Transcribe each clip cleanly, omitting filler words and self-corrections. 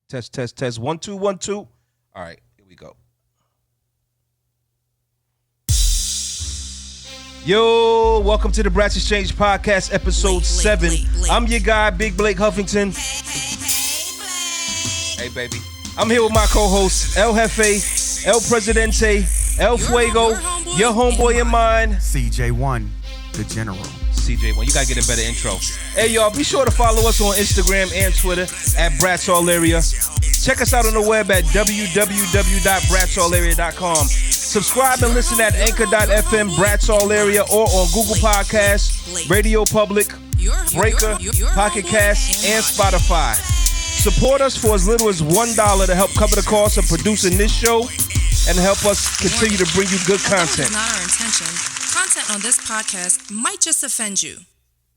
Test, test, test. 1, 2, 1, 2. All right, here we go. Yo, welcome to the BRATS Exchange Podcast, episode 7. I'm your guy, Big Blake Huffington. Hey, baby. I'm here with my co-hosts, El Jefe, El Presidente, El Fuego, your homeboy and mine, CJ1, the General. CJ1, you gotta get a better intro. Hey, y'all, be sure to follow us on Instagram and Twitter at BratsAllArea. Check us out on the web at www.bratsallarea.com. Subscribe and listen at anchor.fm, Brats All Area, or on Google Podcasts, Radio Public, Breaker, Pocket Cast, and Spotify. Support us for as little as $1 to help cover the cost of producing this show and help us continue to bring you good content. Although it is not our intention, content on this podcast might just offend you.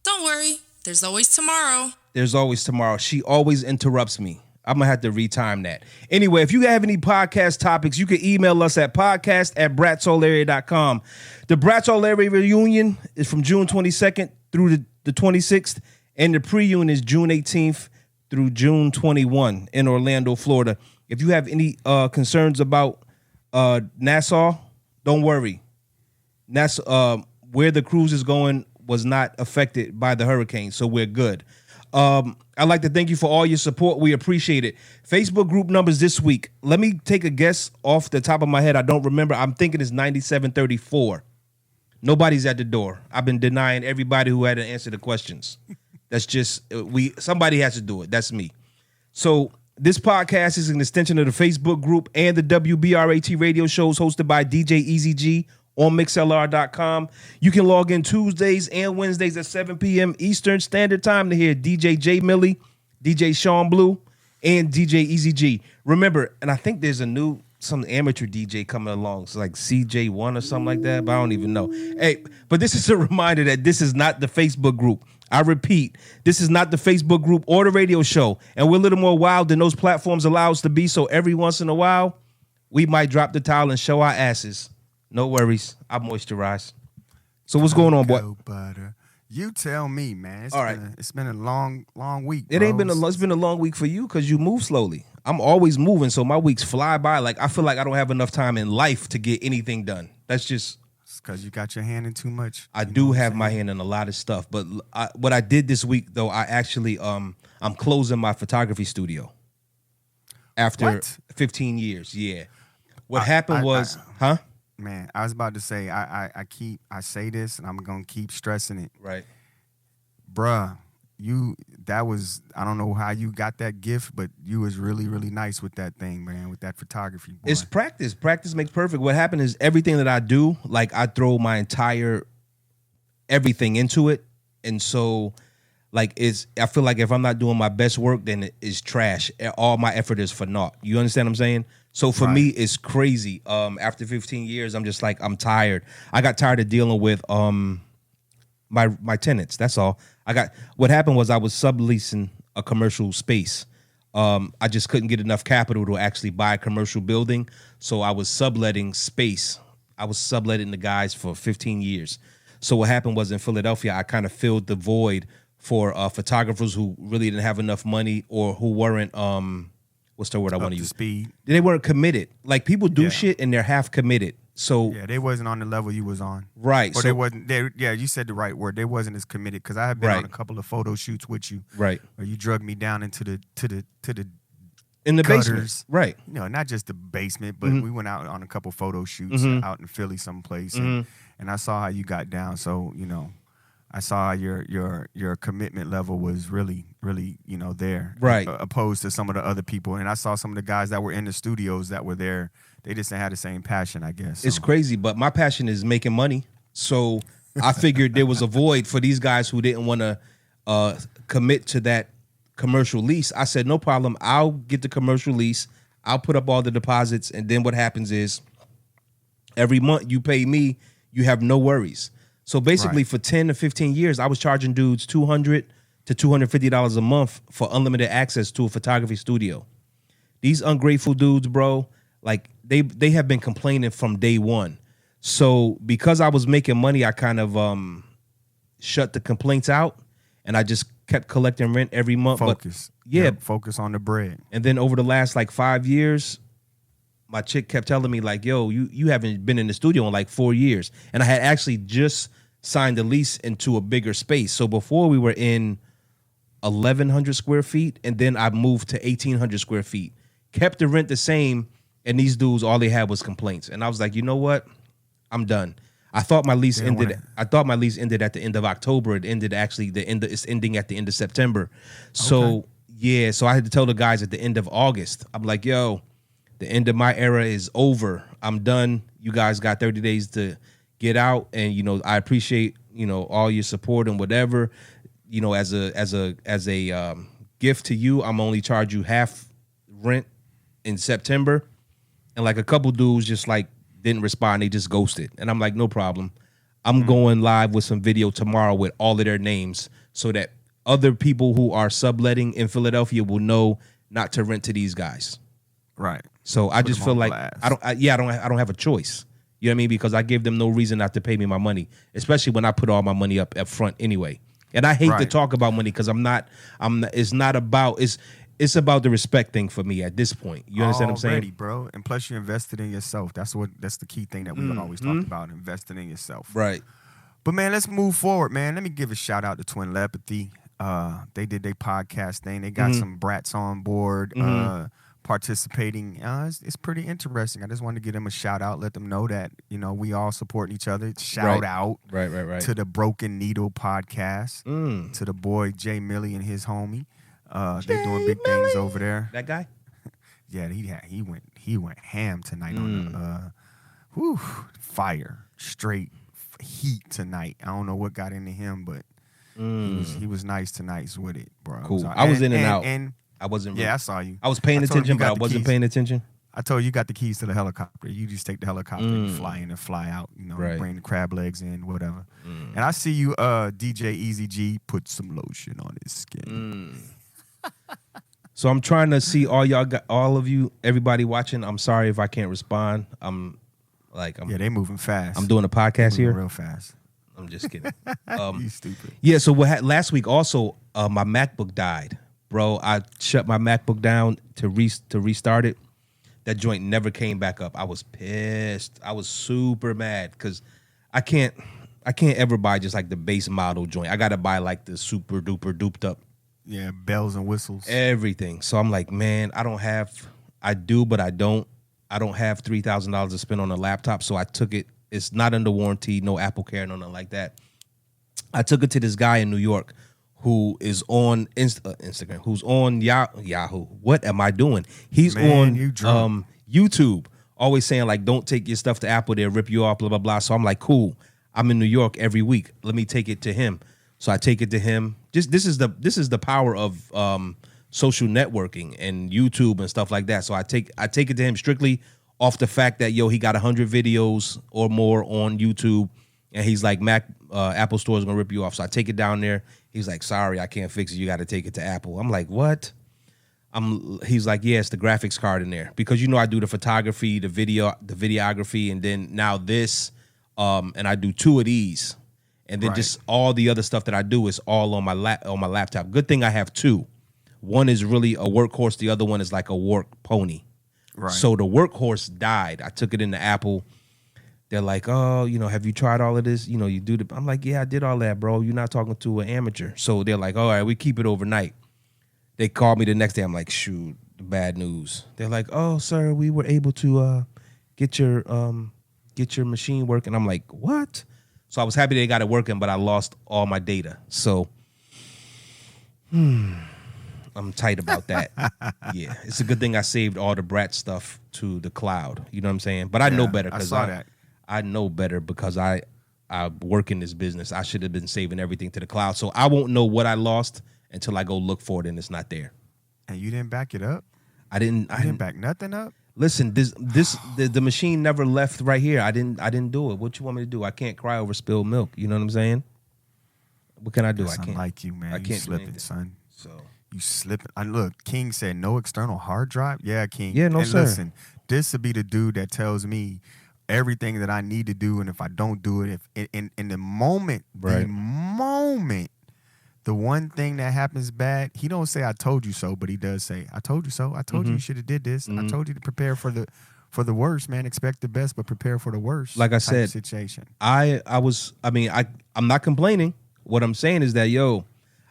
Don't worry, there's always tomorrow. There's always tomorrow. She always interrupts me. I'm going to have to retime that. Anyway, if you have any podcast topics, you can email us at podcast@bratsallarea.com. The Brats All Area reunion is from June 22nd through the 26th, and the pre-union is June 18th through June 21 in Orlando, Florida. If you have any concerns about Nassau, don't worry. Nassau, where the cruise is going was not affected by the hurricane, so we're good. I'd like to thank you for all your support. We appreciate it. Facebook group numbers this week. Let me take a guess off the top of my head. I don't remember. I'm thinking it's 9734. Nobody's at the door. I've been denying everybody who had to answer the questions. That's just, somebody has to do it. That's me. So this podcast is an extension of the Facebook group and the WBRAT radio shows hosted by DJ Easy G on mixlr.com. You can log in Tuesdays and Wednesdays at 7 p.m. Eastern Standard Time to hear DJ J Millie, DJ Sean Blue, and DJ Easy G. Remember, and I think there's some amateur DJ coming along. It's like CJ1 or something like that, but I don't even know. Hey, but this is a reminder that this is not the Facebook group. I repeat, this is not the Facebook group or the radio show, and we're a little more wild than those platforms allow us to be, so every once in a while, we might drop the towel and show our asses. No worries. I moisturize. So what's going on, boy? Butter. You tell me, man. It's been a long week. It ain't been it's been a long week for you because you move slowly. I'm always moving, so my weeks fly by. Like I feel like I don't have enough time in life to get anything done. That's just because you got your hand in too much. I do have my hand in a lot of stuff, but what I did this week though, I actually I'm closing my photography studio after 15 years. Yeah. What happened was, Man, I was about to say, I say this and I'm gonna keep stressing it. Right. Bruh, I don't know how you got that gift, but you was really, really nice with that thing, man, with that photography. Boy. It's practice. Practice makes perfect. What happened is everything that I do, like I throw my entire everything into it. And so like I feel like if I'm not doing my best work, then it is trash. All my effort is for naught. You understand what I'm saying? So for me, it's crazy. After 15 years, I'm just like, I'm tired. I got tired of dealing with my tenants. That's all. What happened was I was subleasing a commercial space. I just couldn't get enough capital to actually buy a commercial building. So I was subletting space. I was subletting the guys for 15 years. So what happened was in Philadelphia, I kind of filled the void for photographers who really didn't have enough money or who weren't what's the word I want to use? Speed. They weren't committed. Like people do shit and they're half committed. So they wasn't on the level you was on. Right. Or they wasn't. You said the right word. They wasn't as committed because I have been on a couple of photo shoots with you. Right. Where you drug me down into the in the gutters. basement. Right. You know, not just the basement, but we went out on a couple photo shoots out in Philly someplace, and I saw how you got down. So I saw your commitment level was really, really, there. Right. Opposed to some of the other people. And I saw some of the guys that were in the studios that were there. They just didn't have the same passion, I guess. So. It's crazy, but my passion is making money. So I figured there was a void for these guys who didn't want to commit to that commercial lease. I said, no problem. I'll get the commercial lease. I'll put up all the deposits. And then what happens is every month you pay me, you have no worries. So basically, for 10 to 15 years, I was charging dudes $200 to $250 a month for unlimited access to a photography studio. These ungrateful dudes, bro, like they have been complaining from day one. So because I was making money, I kind of shut the complaints out, and I just kept collecting rent every month. Focus. But yeah, focus on the bread. And then over the last like 5 years, my chick kept telling me like, yo, you haven't been in the studio in like 4 years. And I had actually just signed a lease into a bigger space. So before we were in 1,100 square feet, and then I moved to 1,800 square feet, kept the rent the same, and these dudes, all they had was complaints. And I was like, you know what? I'm done. I thought my lease ended. I thought my lease ended at the end of October. It ended actually it's ending at the end of September. So yeah, so I had to tell the guys at the end of August. I'm like, yo, the end of my era is over. I'm done. You guys got 30 days to get out, and I appreciate all your support and whatever. As a gift to you, I'm only charge you half rent in September. And like a couple dudes just like didn't respond. They just ghosted. And I'm like, no problem. I'm going live with some video tomorrow with all of their names so that other people who are subletting in Philadelphia will know not to rent to these guys. Right. So I just feel like I don't have a choice. You know what I mean? Because I give them no reason not to pay me my money, especially when I put all my money up front anyway. And I hate to talk about money because it's about the respect thing for me at this point. You understand what I'm saying? Already, bro. And plus you invested in yourself. That's the key thing that we always talk about, investing in yourself. Right. But man, let's move forward, man. Let me give a shout out to Twin Lepathy. They did their podcast thing. They got some brats on board participating. It's pretty interesting. I just wanted to give them a shout out, let them know that, we all supporting each other. Shout out to the Broken Needle podcast, to the boy Jay Millie and his homie. They doing big things over there. That guy? Yeah, he went ham tonight on the fire, straight heat tonight. I don't know what got into him, but he was nice tonight with it, bro. Cool. I was in and out. And I wasn't. Yeah, I saw you. I was paying attention, but I wasn't paying attention. I told you, you got the keys to the helicopter. You just take the helicopter and fly in and fly out. Bring the crab legs in, whatever. And I see you, DJ Easy G, put some lotion on his skin. So I'm trying to see all of you, everybody watching. I'm sorry if I can't respond. Yeah, they moving fast. I'm doing a podcast here, real fast. I'm just kidding. You stupid. Yeah. So last week also, my MacBook died, bro. I shut my MacBook down to restart it. That joint never came back up. I was pissed. I was super mad because I can't ever buy just like the base model joint. I gotta buy like the super duper duped up. Yeah, bells and whistles. Everything. So I'm like, man, I do, but I don't have $3,000 to spend on a laptop. So I took it. It's not under warranty, no Apple Care, no nothing like that. I took it to this guy in New York who is on Instagram, who's on Yahoo. What am I doing? He's on YouTube, always saying like, don't take your stuff to Apple, they'll rip you off, blah, blah, blah. So I'm like, cool. I'm in New York every week. Let me take it to him. So I take it to him. This is the power of social networking and YouTube and stuff like that. So I take it to him strictly off the fact that he got 100 videos or more on YouTube, and he's like, Apple Store is gonna rip you off. So I take it down there. He's like, sorry, I can't fix it. You got to take it to Apple. I'm like, what? He's like, yeah, it's the graphics card in there because I do the photography, the videography, and then now this, and I do 2 of these. And then just all the other stuff that I do is all on my laptop. Good thing I have 2. One is really a workhorse. The other one is like a work pony. Right. So the workhorse died. I took it into Apple. They're like, oh, have you tried all of this? You do I'm like, yeah, I did all that, bro. You're not talking to an amateur. So they're like, all right, we keep it overnight. They called me the next day. I'm like, shoot, bad news. They're like, oh, sir, we were able to get your machine working. I'm like, what? So I was happy they got it working, but I lost all my data. So, I'm tight about that. Yeah, it's a good thing I saved all the BRATS stuff to the cloud. You know what I'm saying? But I know better because I know better because I work in this business. I should have been saving everything to the cloud. So I won't know what I lost until I go look for it and it's not there. And you didn't back it up? I didn't back nothing up? Listen, the machine never left right here. I didn't do it. What you want me to do? I can't cry over spilled milk. You know what I'm saying? What can I do? That's I can't. Unlike you, man. You slipping, son. So you slipping. Look, King said no external hard drive. Yeah, King. Yeah, no, and sir. Listen, this would be the dude that tells me everything that I need to do, and if I don't do it, in the moment, the one thing that happens bad, he don't say "I told you so," but he does say "I told you so." I told you should have did this. I told you to prepare for the worst, man. Expect the best, but prepare for the worst. Like I said, situation. I'm not complaining. What I'm saying is that, yo,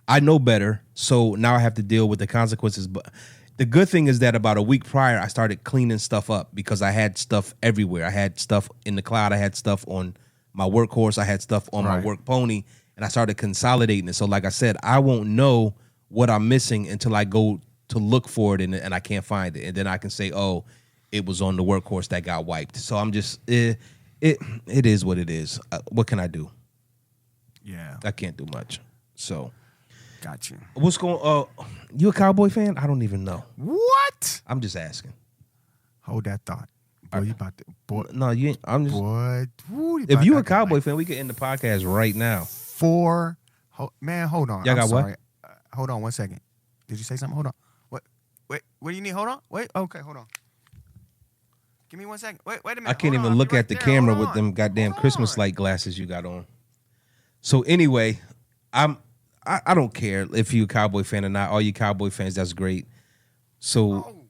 I know better, so now I have to deal with the consequences. But the good thing is that about a week prior, I started cleaning stuff up because I had stuff everywhere. I had stuff in the cloud. I had stuff on my workhorse. I had stuff on my work pony, and I started consolidating it. So like I said, I won't know what I'm missing until I go to look for it and I can't find it. And then I can say, oh, it was on the workhorse that got wiped. So I'm just, it is what it is. What can I do? Yeah. I can't do much. So. Got you. What's going you a Cowboy fan? I don't even know. What? I'm just asking. Hold that thought. Boy, you about to, boy. No, you ain't. I'm just. Boy. If you a Cowboy fan, we can end the podcast right now. Man, hold on. Y'all got sorry. Hold on 1 second. Did you say something? Hold on. What do you need? Hold on. Wait. Okay, hold on. Give me 1 second. Wait a minute. I can't even look at the camera with them goddamn Christmas light glasses you got on. So anyway, I don't care if you a Cowboy fan or not. All you Cowboy fans, that's great. So,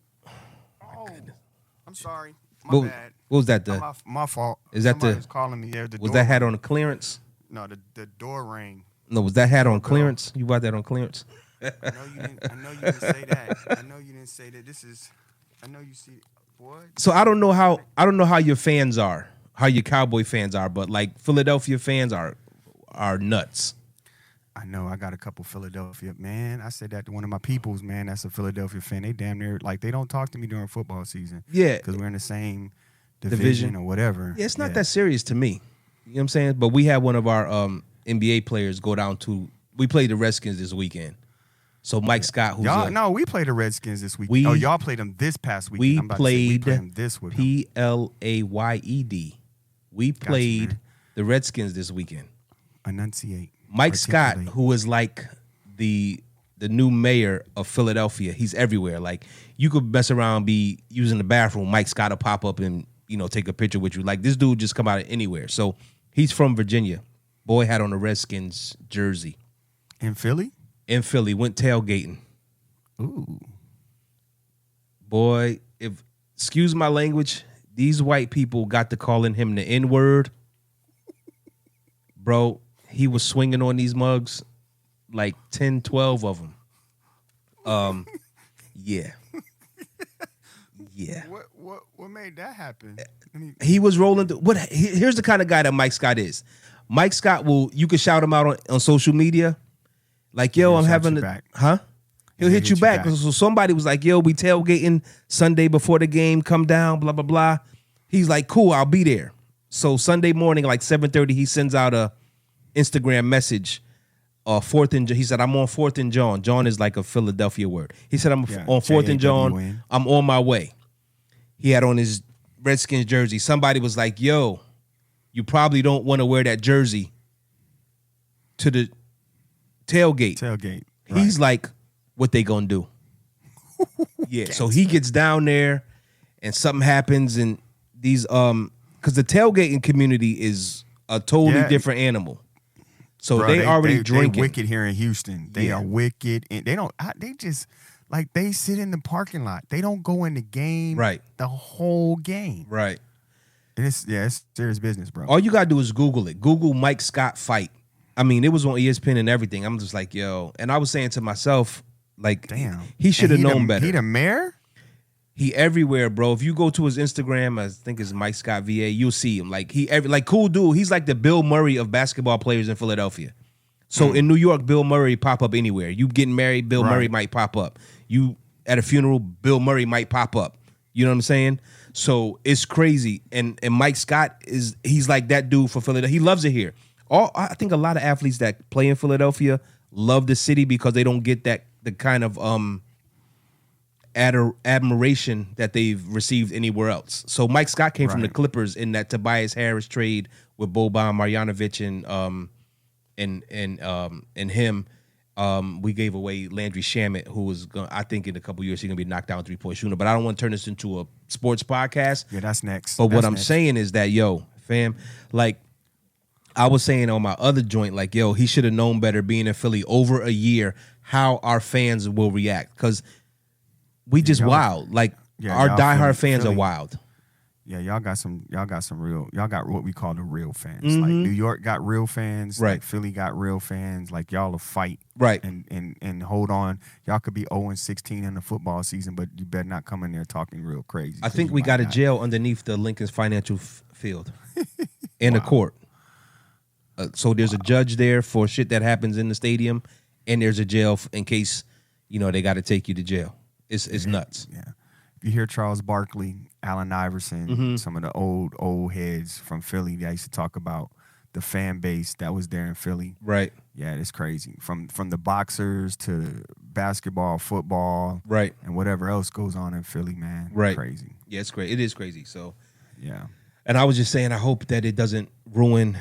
I'm sorry. My bad. What was that? My fault. Is that Somebody's calling me? Was that hat on clearance? No, the door rang. No, was that hat on clearance? You bought that on clearance? I know you didn't say that. I know you didn't say that. I know you see. Boy. So I don't know how your fans are, how your Cowboy fans are, but like Philadelphia fans are nuts. I know. I got a couple Philadelphia, man. I said that to one of my peoples, man. That's a Philadelphia fan. They damn near, like, they don't talk to me during football season. Yeah. Because we're in the same division or whatever. Yeah, it's not that serious to me. You know what I'm saying? But we had one of our NBA players go down to, we played the Redskins this weekend. So Mike Scott, who's no, we played the Redskins this weekend. Y'all played them this past weekend. We played them this with Played. We played the Redskins this weekend. Enunciate. Mike Scott, who is like the new mayor of Philadelphia, he's everywhere. Like, you could mess around, be using the bathroom, Mike Scott will pop up and, take a picture with you. Like, this dude just come out of anywhere. So he's from Virginia. Boy had on a Redskins jersey. In Philly? In Philly, went tailgating. Ooh. Boy, excuse my language, these white people got to calling him the N-word. Bro, he was swinging on these mugs, like 10, 12 of them. Yeah. Yeah. What made that happen? He was rolling. Here's the kind of guy that Mike Scott is. Mike Scott you can shout him out on social media. Like, yo, I'm having He'll hit you back. So somebody was like, yo, we tailgating Sunday before the game, come down, blah, blah, blah. He's like, cool, I'll be there. So Sunday morning, like 7:30, he sends out a Instagram message. He said, I'm on 4th and John. John is like a Philadelphia word. He said, I'm on 4th and John. I'm on my way. He had on his Redskins jersey. Somebody was like, yo, you probably don't want to wear that jersey to the tailgate. Right. He's like, what they gonna do? Yeah. So he gets down there and something happens, and these because the tailgating community is a totally different animal. So they already drinking. They're wicked here in Houston. They are wicked, and they just like, they sit in the parking lot. They don't go in the game the whole game. Right. And it's serious business, bro. All you gotta do is Google it. Google Mike Scott fight. I mean, it was on ESPN and everything. I'm just like, yo. And I was saying to myself, like, damn, he should have known better. He the mayor? He everywhere, bro. If you go to his Instagram, I think it's Mike Scott VA, you'll see him. Like, cool dude. He's like the Bill Murray of basketball players in Philadelphia. So in New York, Bill Murray pop up anywhere. You getting married, Bill Murray might pop up. You at a funeral, Bill Murray might pop up. You know what I'm saying? So it's crazy. And Mike Scott he's like that dude for Philadelphia. He loves it here. I think a lot of athletes that play in Philadelphia love the city because they don't get the kind of admiration that they've received anywhere else. So Mike Scott came from the Clippers in that Tobias Harris trade with Boban Marjanovic and him. We gave away Landry Shamet, who was I think in a couple years he's gonna be knocked down 3-point shooter. But I don't want to turn this into a sports podcast. Yeah, that's next. But what I'm saying is that, yo, fam, like, I was saying on my other joint, like, yo, he should have known better being in Philly over a year, how our fans will react. Because we just wild. Like, our diehard fans are wild. Yeah, y'all got what we call the real fans. Like New York got real fans, right? Like Philly got real fans. Like y'all will fight, right? And hold on. Y'all could be 0-16 in the football season, but you better not come in there talking real crazy. I think we got a jail underneath the Lincoln's Financial Field in the court. So there's a judge there for shit that happens in the stadium, and there's a jail in case they got to take you to jail. It's nuts. Yeah. You hear Charles Barkley, Allen Iverson, some of the old heads from Philly. They used to talk about the fan base that was there in Philly. Right. Yeah, it's crazy. From the boxers to basketball, football, right, and whatever else goes on in Philly, man. Right. Crazy. Yeah, it's great. It is crazy. So yeah. And I was just saying, I hope that it doesn't ruin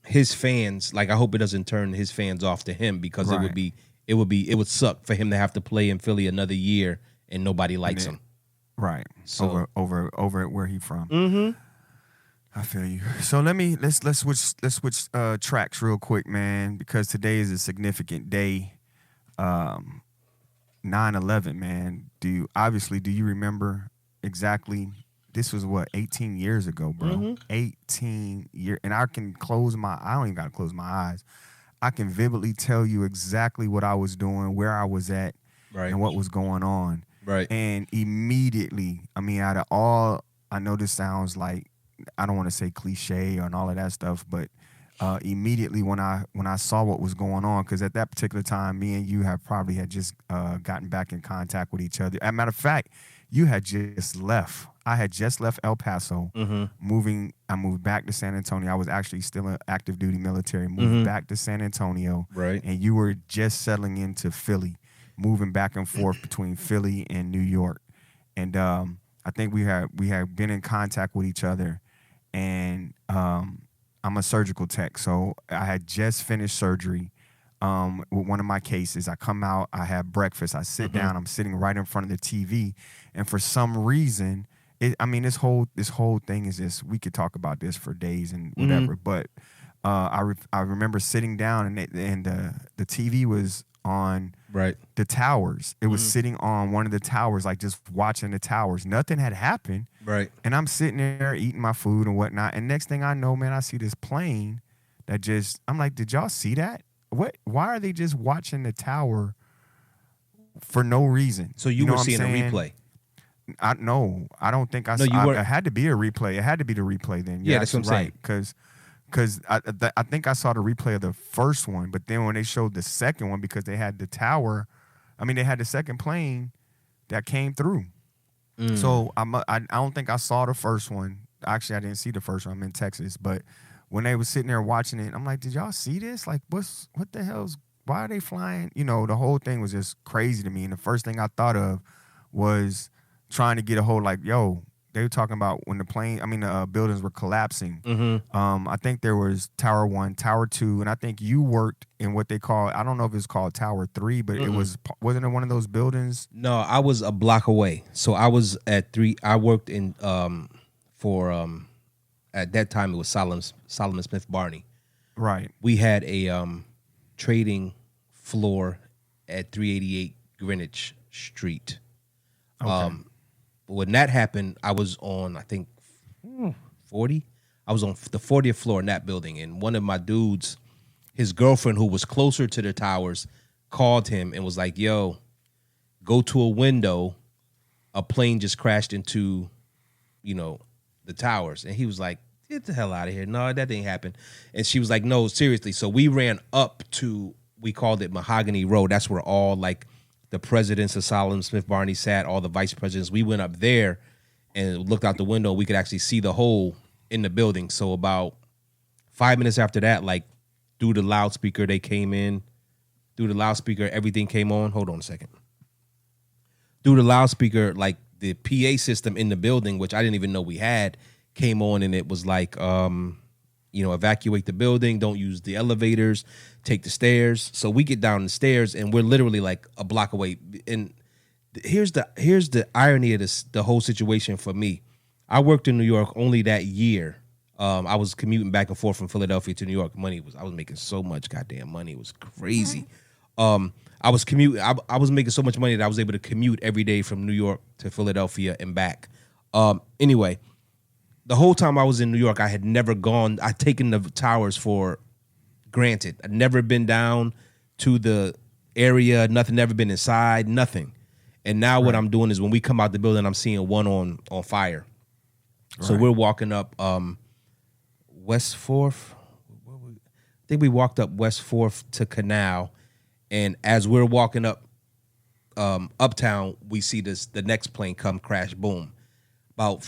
his fans. Like, I hope it doesn't turn his fans off to him, because it would suck for him to have to play in Philly another year and nobody likes him. Right. So over at where he from. I feel you. So let's switch tracks real quick, man, because today is a significant day. 9/11, man. Do you remember exactly? This was 18 years ago, bro. 18 years, and I don't even gotta close my eyes. I can vividly tell you exactly what I was doing, where I was at, right, and what was going on. Right. And immediately, out of all, I know this sounds like, I don't want to say cliche and all of that stuff, but immediately when I saw what was going on, because at that particular time, me and you had just gotten back in contact with each other. As a matter of fact, you had just left. I had just left El Paso, I moved back to San Antonio. I was actually still in active duty military, moved back to San Antonio, right, and you were just settling into Philly, moving back and forth between Philly and New York. And I think we had been in contact with each other, and I'm a surgical tech, so I had just finished surgery with one of my cases. I come out, I have breakfast, I sit down, I'm sitting right in front of the TV, and for some reason, this whole thing is just, we could talk about this for days and whatever, but I remember sitting down, and the TV was on the towers. It was sitting on one of the towers, like just watching the towers. Nothing had happened. Right. And I'm sitting there eating my food and whatnot. And next thing I know, man, I see this plane that I'm like, did y'all see that? Why are they just watching the tower for no reason? So you were seeing a replay? I don't think I saw. It had to be a replay. It had to be the replay then. Yeah, that's what I'm saying. Because I think I saw the replay of the first one, but then when they showed the second one, because they had the tower, they had the second plane that came through. So I don't think I saw the first one. Actually, I didn't see the first one. I'm in Texas, but when they was sitting there watching it, I'm like, did y'all see this? Like, what the hell's? Why are they flying? The whole thing was just crazy to me. And the first thing I thought of was trying to get a hold, like, yo. They were talking about when the buildings were collapsing. I think there was Tower 1, Tower 2, and I think you worked in what they call, I don't know if it's called Tower 3, but wasn't it one of those buildings? No, I was a block away. So I was at 3. I worked in at that time it was Solomon Smith Barney. Right. We had a trading floor at 388 Greenwich Street. Okay. When that happened, I was on, I think, 40. I was on the 40th floor in that building, and one of my dudes, his girlfriend, who was closer to the towers, called him and was like, yo, go to a window. A plane just crashed into, the towers. And he was like, get the hell out of here. No, that didn't happen. And she was like, no, seriously. So we ran up to, we called it Mahogany Road. That's where all, like, the presidents of Solomon Smith Barney sat, all the vice presidents. We went up there and looked out the window. We could actually see the hole in the building. So about 5 minutes after that, like, through the loudspeaker, they came in. Through the loudspeaker, everything came on. Hold on a second. Through the loudspeaker, like, the PA system in the building, which I didn't even know we had, came on, and it was like, evacuate the building, don't use the elevators, take the stairs. So we get down the stairs, and we're literally like a block away. And here's the irony of the whole situation for me. I worked in New York only that year, I was commuting back and forth from Philadelphia to New York. I was making so much goddamn money. It was crazy. I was commuting. I was making so much money that I was able to commute every day from New York to Philadelphia and back. Anyway, the whole time I was in New York, I had never gone. I'd taken the towers for granted. I'd never been down to the area. Nothing. Never been inside. Nothing. And now what I'm doing is when we come out the building, I'm seeing one on fire. Right. So we're walking up West 4th. I think we walked up West 4th to Canal. And as we're walking up uptown, we see the next plane come crash, boom. About,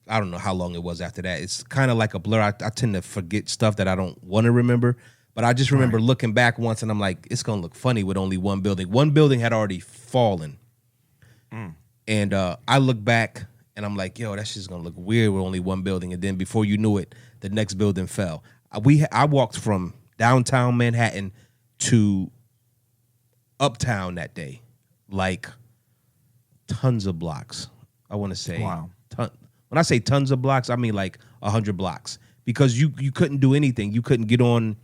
I don't know how long it was after that. It's kind of like a blur. I tend to forget stuff that I don't want to remember. But I just remember looking back once, and I'm like, it's going to look funny with only one building. One building had already fallen. And I look back, and I'm like, yo, that's just going to look weird with only one building. And then before you knew it, the next building fell. I walked from downtown Manhattan to uptown that day, like tons of blocks. I want to say, wow. When I say tons of blocks, I mean like 100 blocks, because you couldn't do anything. You couldn't get on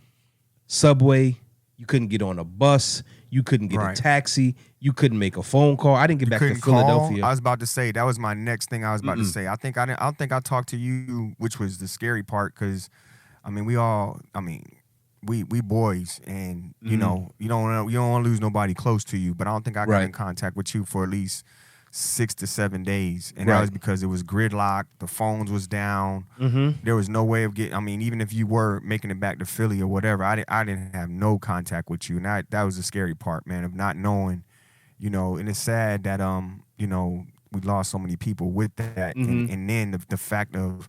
subway. You couldn't get on a bus. You couldn't get a taxi. You couldn't make a phone call. I didn't get back to Philadelphia. I was about to say, that was my next thing I was about to say. I don't think I talked to you, which was the scary part, because I mean, we boys, and you know, you don't want to lose nobody close to you, but I don't think I got in contact with you for at least 6 to 7 days, and that was because it was gridlocked. The phones was down. There was no way of getting. I mean, even if you were making it back to Philly or whatever, I didn't have no contact with you, and that was the scary part, man, of not knowing. You know, and it's sad that you know, we lost so many people with that, and then the fact of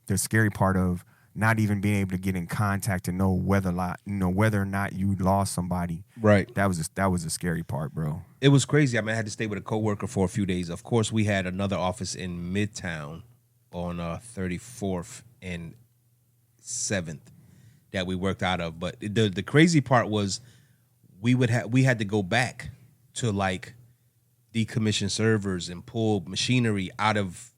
the scary part of not even being able to get in contact to know whether or not you lost somebody. Right. That was a scary part, bro. It was crazy. I mean, I had to stay with a coworker for a few days. Of course, we had another office in Midtown on 34th and 7th that we worked out of. But the crazy part was we had to go back to like decommission servers and pull machinery out of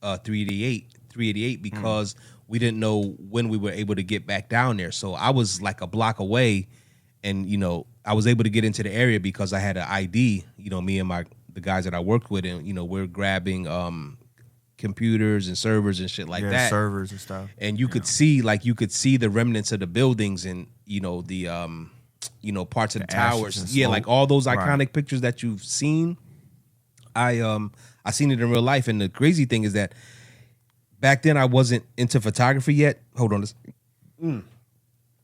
388 because we didn't know when we were able to get back down there. So I was like a block away, and you know, I was able to get into the area because I had an ID. You know, me and the guys that I worked with, and you know, we're grabbing computers and servers and shit like that. Servers and stuff. And you could see the remnants of the buildings, and you know, the parts of the towers. Yeah, like all those iconic pictures that you've seen. I seen it in real life, and the crazy thing is that back then I wasn't into photography yet. Hold on,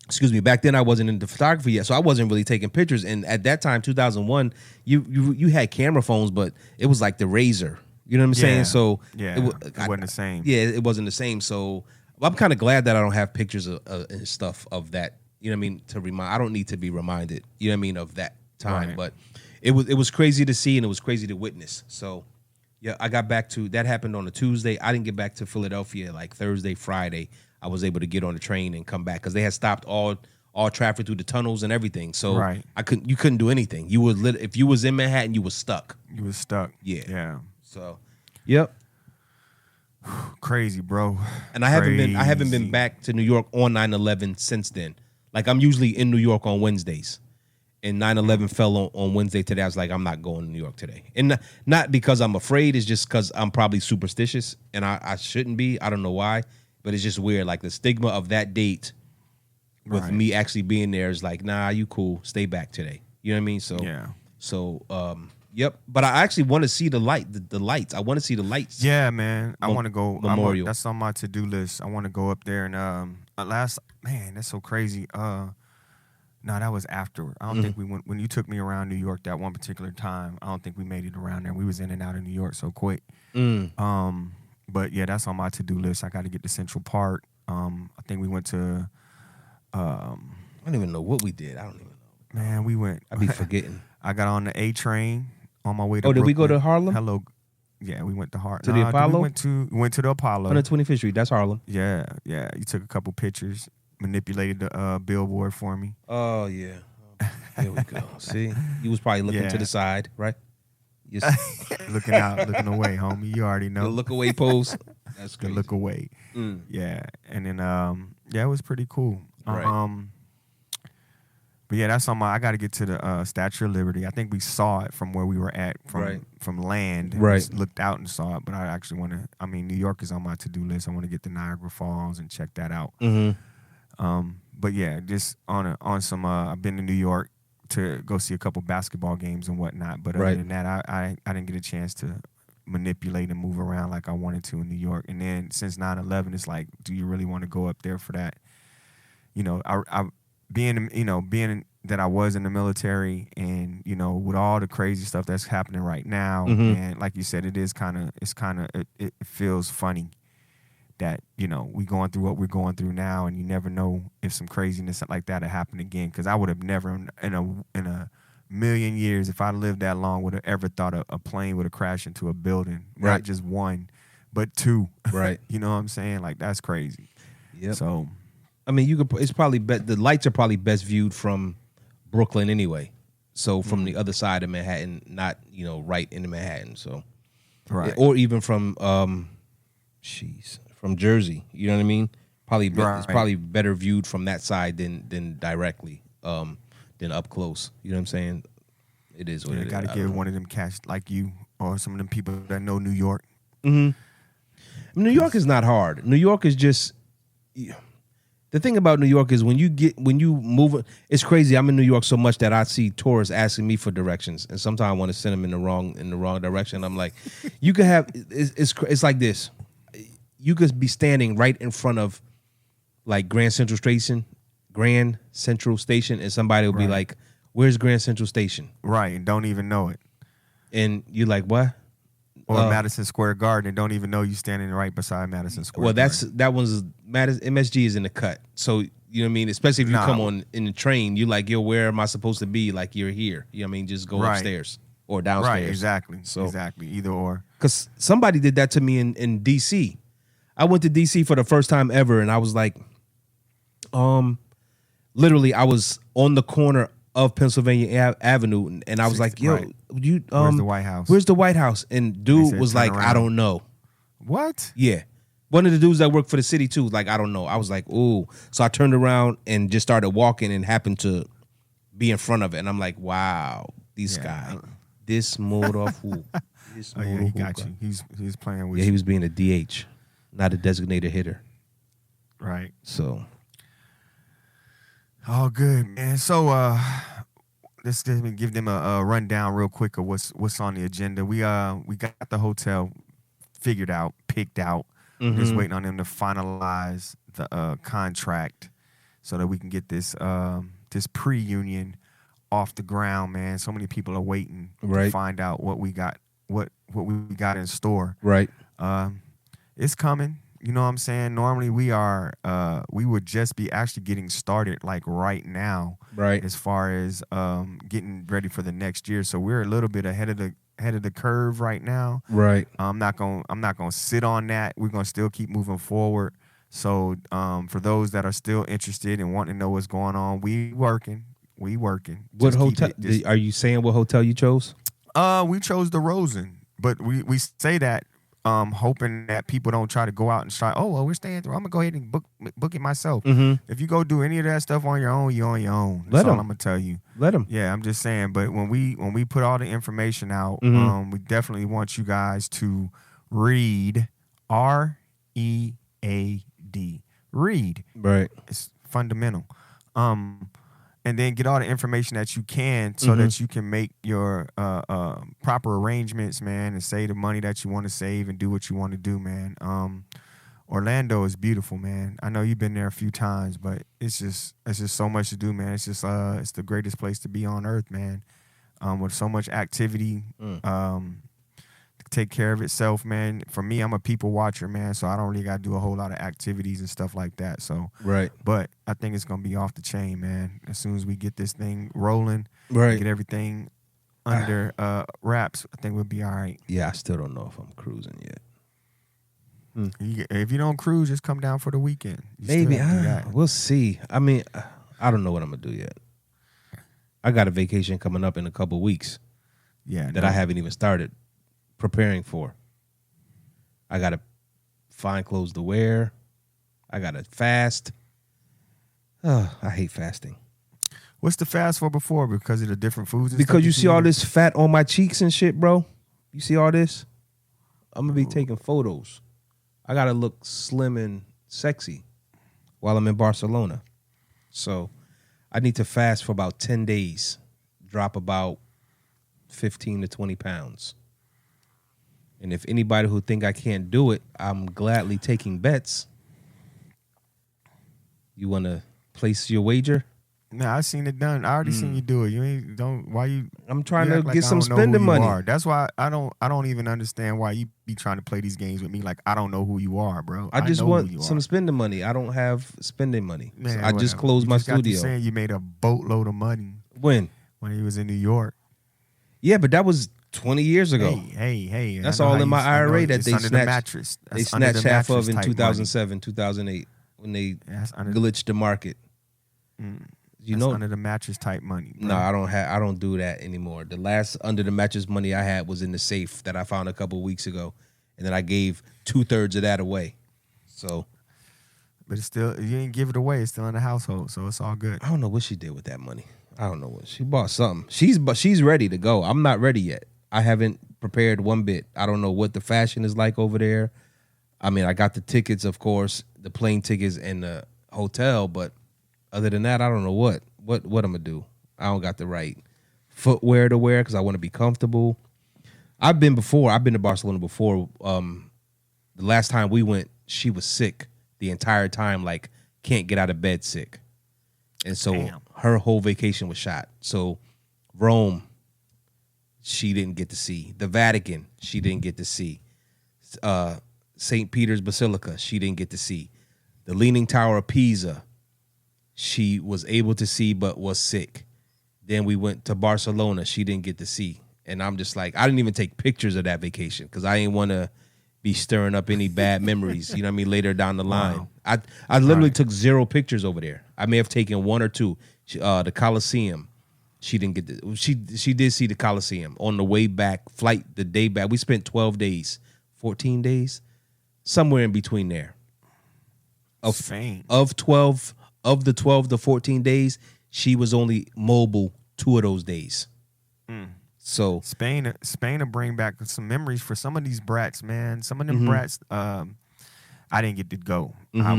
excuse me. Back then I wasn't into photography yet, so I wasn't really taking pictures. And at that time, 2001, you had camera phones, but it was like the Razor. You know what I'm saying? So it wasn't the same. Yeah, it wasn't the same. So I'm kind of glad that I don't have pictures of and stuff of that. You know what I mean? To remind, I don't need to be reminded. You know what I mean, of that time. Right. But it was crazy to see, and it was crazy to witness. So yeah, I got back to that. Happened on a Tuesday. I didn't get back to Philadelphia like Thursday, Friday. I was able to get on the train and come back because they had stopped all traffic through the tunnels and everything. So you couldn't do anything. You were if you was in Manhattan, you was stuck. You was stuck. Yeah. Yeah. So, yep. Crazy, bro. And I haven't been back to New York on 9/11 since then. Like, I'm usually in New York on Wednesdays. And 9/11 fell on Wednesday today. I was like, I'm not going to New York today. And not because I'm afraid. It's just because I'm probably superstitious. And I shouldn't be. I don't know why. But it's just weird. Like, the stigma of that date with me actually being there is like, nah, you cool. Stay back today. You know what I mean? So, yeah. So, yep. But I actually want to see the lights. I want to see the lights. Yeah, man. I want to go. Memorial. That's on my to-do list. I want to go up there. And man, that's so crazy. No, that was after. I don't think we went when you took me around New York that one particular time. I don't think we made it around there. We was in and out of New York so quick. But yeah, that's on my to-do list. I got to get to Central Park. I think we went to. I don't even know what we did. I don't even know. Man, we went. I be forgetting. I got on the A train on my way to. Oh, did Brooklyn. we go to Harlem? Hello. Yeah, we went to Harlem. To the Apollo? We went to the Apollo. 125th Street. That's Harlem. Yeah. You took a couple pictures, manipulated the billboard for me. Oh, yeah. Here we go. See? You was probably looking to the side, right? Looking out, looking away, homie. You already know. The look away pose. That's to crazy. look away. Yeah, and then it was pretty cool. Right. But yeah, that's on my. I got to get to the Statue of Liberty. I think we saw it from where we were at from land. Right. We just looked out and saw it. But I actually want to. I mean, New York is on my to-do list. I want to get to Niagara Falls and check that out. But yeah, just on some. I've been to New York to go see a couple basketball games and whatnot. But other than that, I didn't get a chance to manipulate and move around like I wanted to in New York. And then since 9/11, it's like, do you really want to go up there for that? You know, I being that I was in the military, and with all the crazy stuff that's happening right now, and like you said, it feels funny that we going through what we're going through now, and you never know if some craziness like that would happen again. Because I would have never in a million years, if I lived that long, would have ever thought a plane would have crashed into a building, not just one, but two. Right. You know what I'm saying? Like, that's crazy. Yep. So, I mean, it's probably the lights are probably best viewed from Brooklyn anyway. So from the other side of Manhattan, not right into Manhattan. So right. Or even from from Jersey. You know what I mean? Probably it's probably better viewed from that side than directly than up close. You know what I'm saying? It is what it is. Got to get one of them cats like you or some of them people that know New York. New York is not hard. New York is just. The thing about New York is when you move, it's crazy. I'm in New York so much that I see tourists asking me for directions, and sometimes I want to send them in the wrong direction. I'm like, you could have it's like this. You could be standing right in front of like Grand Central Station, and somebody will be like, "Where's Grand Central Station?" Right, and don't even know it. And you're like, "What?" Or Madison Square Garden, and don't even know you standing right beside Madison Square. Well, Garden. that one's MSG is in the cut, so you know what I mean. Especially if you come on in the train, you like, yo, where am I supposed to be? Like, you're here. You know what I mean? Just go upstairs or downstairs. Right, exactly. So exactly, either or. Because somebody did that to me in D.C. I went to D.C. for the first time ever, and I was like, literally, I was on the corner of Pennsylvania Avenue, and I was like, yo, you where's the White House? Where's the White House? And dude was like, I don't know. What? Yeah. One of the dudes that worked for the city too, like, I don't know. I was like, ooh. So I turned around and just started walking and happened to be in front of it. And I'm like, wow, this guy, this motor fool. He got you. He's playing with you. Yeah, he was being a DH, not a designated hitter. Right. So. Oh, good, man. So let's give them a rundown real quick of what's on the agenda. We got the hotel figured out, picked out. Just waiting on them to finalize the contract so that we can get this pre-union off the ground, man. So many people are waiting to find out what we got, what we got in store. Right. It's coming. You know what I'm saying? Normally we would just be actually getting started like right now. Right. As far as getting ready for the next year. So we're a little bit ahead of the curve right now. Right. I'm not gonna sit on that. We're gonna still keep moving forward. So for those that are still interested and wanting to know what's going on, we working. What hotel? Are you saying what hotel you chose? We chose the Rosen, but we say that hoping that people don't try to go out and try. Oh, well, we're staying through. I'm gonna go ahead and book it myself. If you go do any of that stuff on your own, you're on your own. That's all I'm gonna tell you. Let them. Yeah, I'm just saying. But when we put all the information out, we definitely want you guys to read READ. Read. Right. It's fundamental. And then get all the information that you can so that you can make your proper arrangements, man, and save the money that you want to save and do what you want to do, man. Orlando is beautiful, man. I know you've been there a few times, but it's just so much to do, man. It's just it's the greatest place to be on earth, man. With so much activity, take care of itself, man. For me, I'm a people watcher, man, so I don't really got to do a whole lot of activities and stuff like that. So, but I think it's gonna be off the chain, man. As soon as we get this thing rolling, get everything under wraps, I think we'll be all right. Yeah, I still don't know if I'm cruising yet. If you don't cruise, just come down for the weekend. Maybe we'll see. I mean, I don't know what I'm gonna do yet. I got a vacation coming up in a couple of weeks. Yeah, that I haven't even started preparing for. I gotta find clothes to wear. I gotta fast. Oh, I hate fasting. What's the fast for before? Because of the different foods? And Because stuff you see all eat? this fat on my cheeks and shit, bro. You see all this? I'm gonna be taking photos. I gotta look slim and sexy while I'm in Barcelona. So I need to fast for about 10 days. Drop about 15 to 20 pounds. And if anybody who think I can't do it, I'm gladly taking bets. You want to place your wager? Nah, I seen it done. I already seen you do it. You ain't don't. Why you? I'm trying you to act like get I some don't know who spending you money. are. That's why I don't even understand why you be trying to play these games with me. Like I don't know who you are, bro. I just know who want you some are. spending money. I don't have spending money. Man, So I just whatever. closed You my just got to studio. saying you made a boatload of money When? he was in New York. Yeah, but that was 20 years ago. Hey. That's I know all how in my I know IRA that it's they under the snatched. mattress. They That's under the snatched half mattress of in type 2007, 2008 when they That's under, glitched the market. You know, under the mattress type money. Bro. no, I don't do that anymore. The last under the mattress money I had was in the safe that I found a couple of weeks ago, and then I gave 2/3 of that away. So But it's still, you ain't give it away. It's still in the household, so it's all good. I don't know what she did with that money. I don't know what she bought something. She's ready to go. I'm not ready yet. I haven't prepared one bit. I don't know what the fashion is like over there. I mean, I got the tickets, of course, the plane tickets and the hotel, but other than that, I don't know what I'm gonna do. I don't got the right footwear to wear because I want to be comfortable. I've been to Barcelona before. The last time we went, she was sick the entire time, like can't get out of bed sick. And so Damn. her whole vacation was shot. So Rome, she didn't get to see. The Vatican, she didn't get to see. St. Peter's Basilica, she didn't get to see. The Leaning Tower of Pisa, she was able to see but was sick. Then we went to Barcelona, she didn't get to see. And I'm just like, I didn't even take pictures of that vacation because I didn't want to be stirring up any bad memories, you know what I mean, later down the line. Wow. I literally took 0 pictures over there. I may have taken 1 or 2. The Coliseum, she didn't get to, she did see the Coliseum on the way back, flight the day back. We spent 12 days, 14 days, somewhere in between there. Spain. Of the 12 to 14 days, she was only mobile 2 of those days. So Spain will bring back some memories for some of these brats, man. Some of them brats, I didn't get to go. I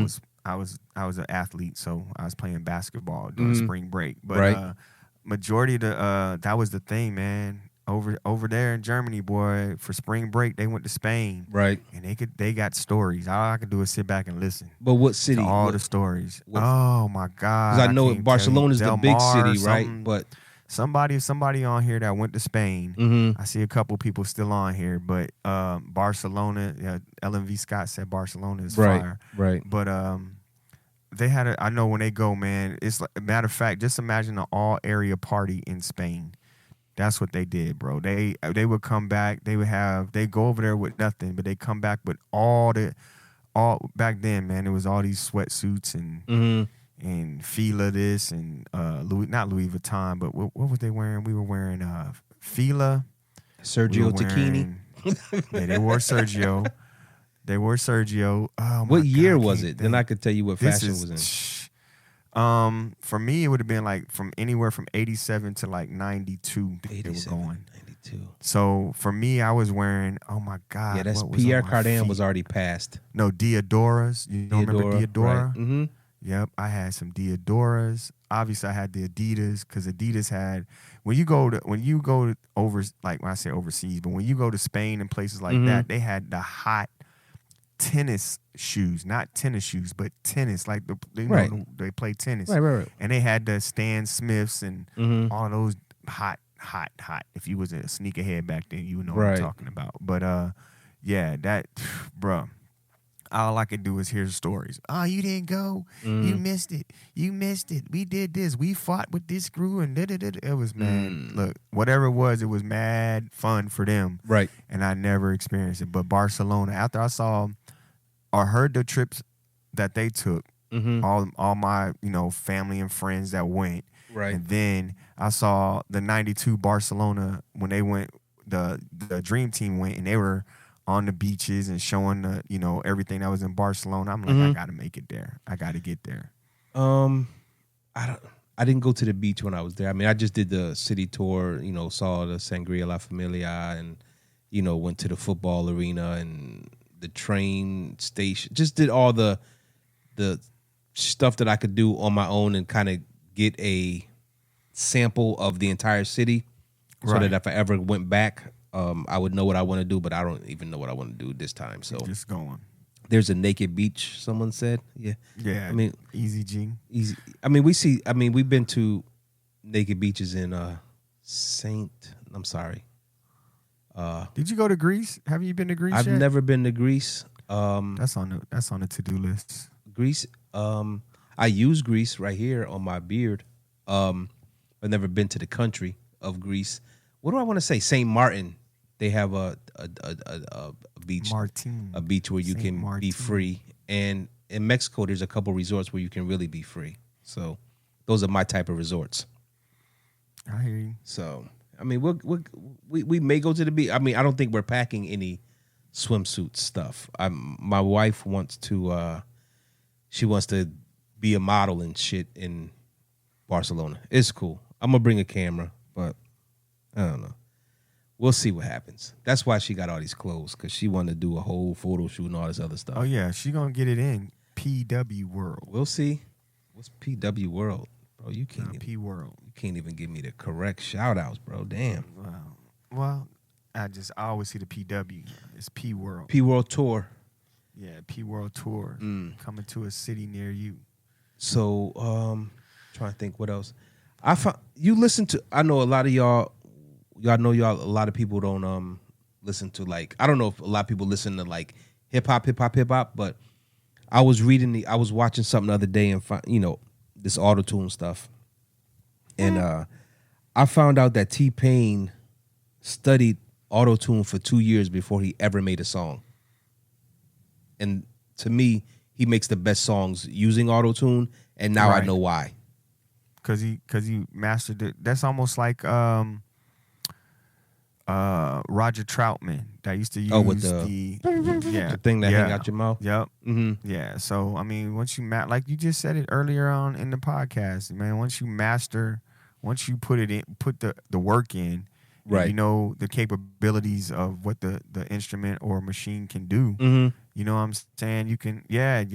was an athlete, so I was playing basketball during spring break. But majority of the that was the thing, man. Over there in Germany, boy, for spring break they went to Spain, right. And they got stories. All I could do is sit back and listen. But what city? To all the stories. Oh my God! Because I know can't Barcelona's tell the you. big Del Mar, city, right? But somebody on here that went to Spain. I see a couple people still on here, but Barcelona. Yeah, LMV Scott said Barcelona is fire. Right. But they had I know when they go, man. It's like matter of fact. Just imagine an all area party in Spain. That's what they did, bro. They would come back. They go over there with nothing, but they come back with all back then, man. It was all these sweatsuits and Fila this and not Louis Vuitton, but what was they wearing? We were wearing Fila, Sergio Tacchini. Yeah, they wore Sergio. Oh, what year God, was it? Then I could tell you what fashion was in. For me, it would have been like from anywhere from 87 to like 92. They were going 92. So for me, I was wearing. Oh my God! Yeah, that's what was Pierre on my Cardin feet? was already passed. No, Diodoras. You don't remember Diodora? Right. Mm-hmm. Yep, I had some Diodoras. Obviously, I had the Adidas because Adidas had when you go to over like when I say overseas, but when you go to Spain and places like that, they had the hot tennis shoes, not tennis shoes, but tennis like they play tennis, Right. And they had the Stan Smiths and all those hot. If you was a sneakerhead back then, you would know what I'm talking about. But yeah, that, bruh. All I could do is hear stories. Oh, you didn't go. You missed it. We did this. We fought with this crew and da-da-da-da. It was, man, look, whatever it was mad fun for them. Right. And I never experienced it. But Barcelona, after I saw or heard the trips that they took, all my, family and friends that went. Right. And then I saw the 92 Barcelona when they went, the Dream Team went, and they were on the beaches and showing the, everything that was in Barcelona. I'm like, I gotta make it there. I gotta get there. I didn't go to the beach when I was there. I mean, I just did the city tour, saw the Sangria La Familia and, went to the football arena and the train station. Just did all the stuff that I could do on my own and kind of get a sample of the entire city so that if I ever went back, I would know what I want to do, but I don't even know what I want to do this time. So just going. There's a naked beach, someone said. Yeah. Yeah. I mean, easy G. Easy. I mean, we've been to naked beaches in I'm sorry. Did you go to Greece? Have you been to Greece I've yet? never been to Greece. That's on the to-do list. Greece. I use Greece right here on my beard. I've never been to the country of Greece. What do I want to say? St. Martin. They have a beach, a beach where you can be free. And in Mexico, there's a couple resorts where you can really be free. So those are my type of resorts. I hear you. So I mean, we may go to the beach. I mean, I don't think we're packing any swimsuit stuff. My wife wants to. She wants to be a model and shit in Barcelona. It's cool. I'm gonna bring a camera, but I don't know. We'll see what happens. That's why she got all these clothes, because she wanted to do a whole photo shoot and all this other stuff. Oh, yeah. She going to get it in PW World. We'll see. What's PW World? Bro, you can't even, P World. You can't even give me the correct shout-outs, bro. Damn. Well, I always see the PW. It's P World. P World Tour. Yeah, P World Tour. Coming to a city near you. So, trying to think what else. I know a lot of y'all a lot of people don't listen to, like, I don't know if a lot of people listen to like hip hop, but I was watching something the other day and this auto-tune stuff. And I found out that T-Pain studied auto-tune for 2 years before he ever made a song. And to me, he makes the best songs using auto-tune, and now I know why. Cause he mastered it. That's almost like Roger Troutman that used to use the thing that hang out your mouth. Yep. Mm-hmm. Yeah. So I mean, once you like you just said it earlier on in the podcast, man. Once you put the work in, right? You know the capabilities of what the instrument or machine can do. Mm-hmm. You know what I'm saying? You can, yes.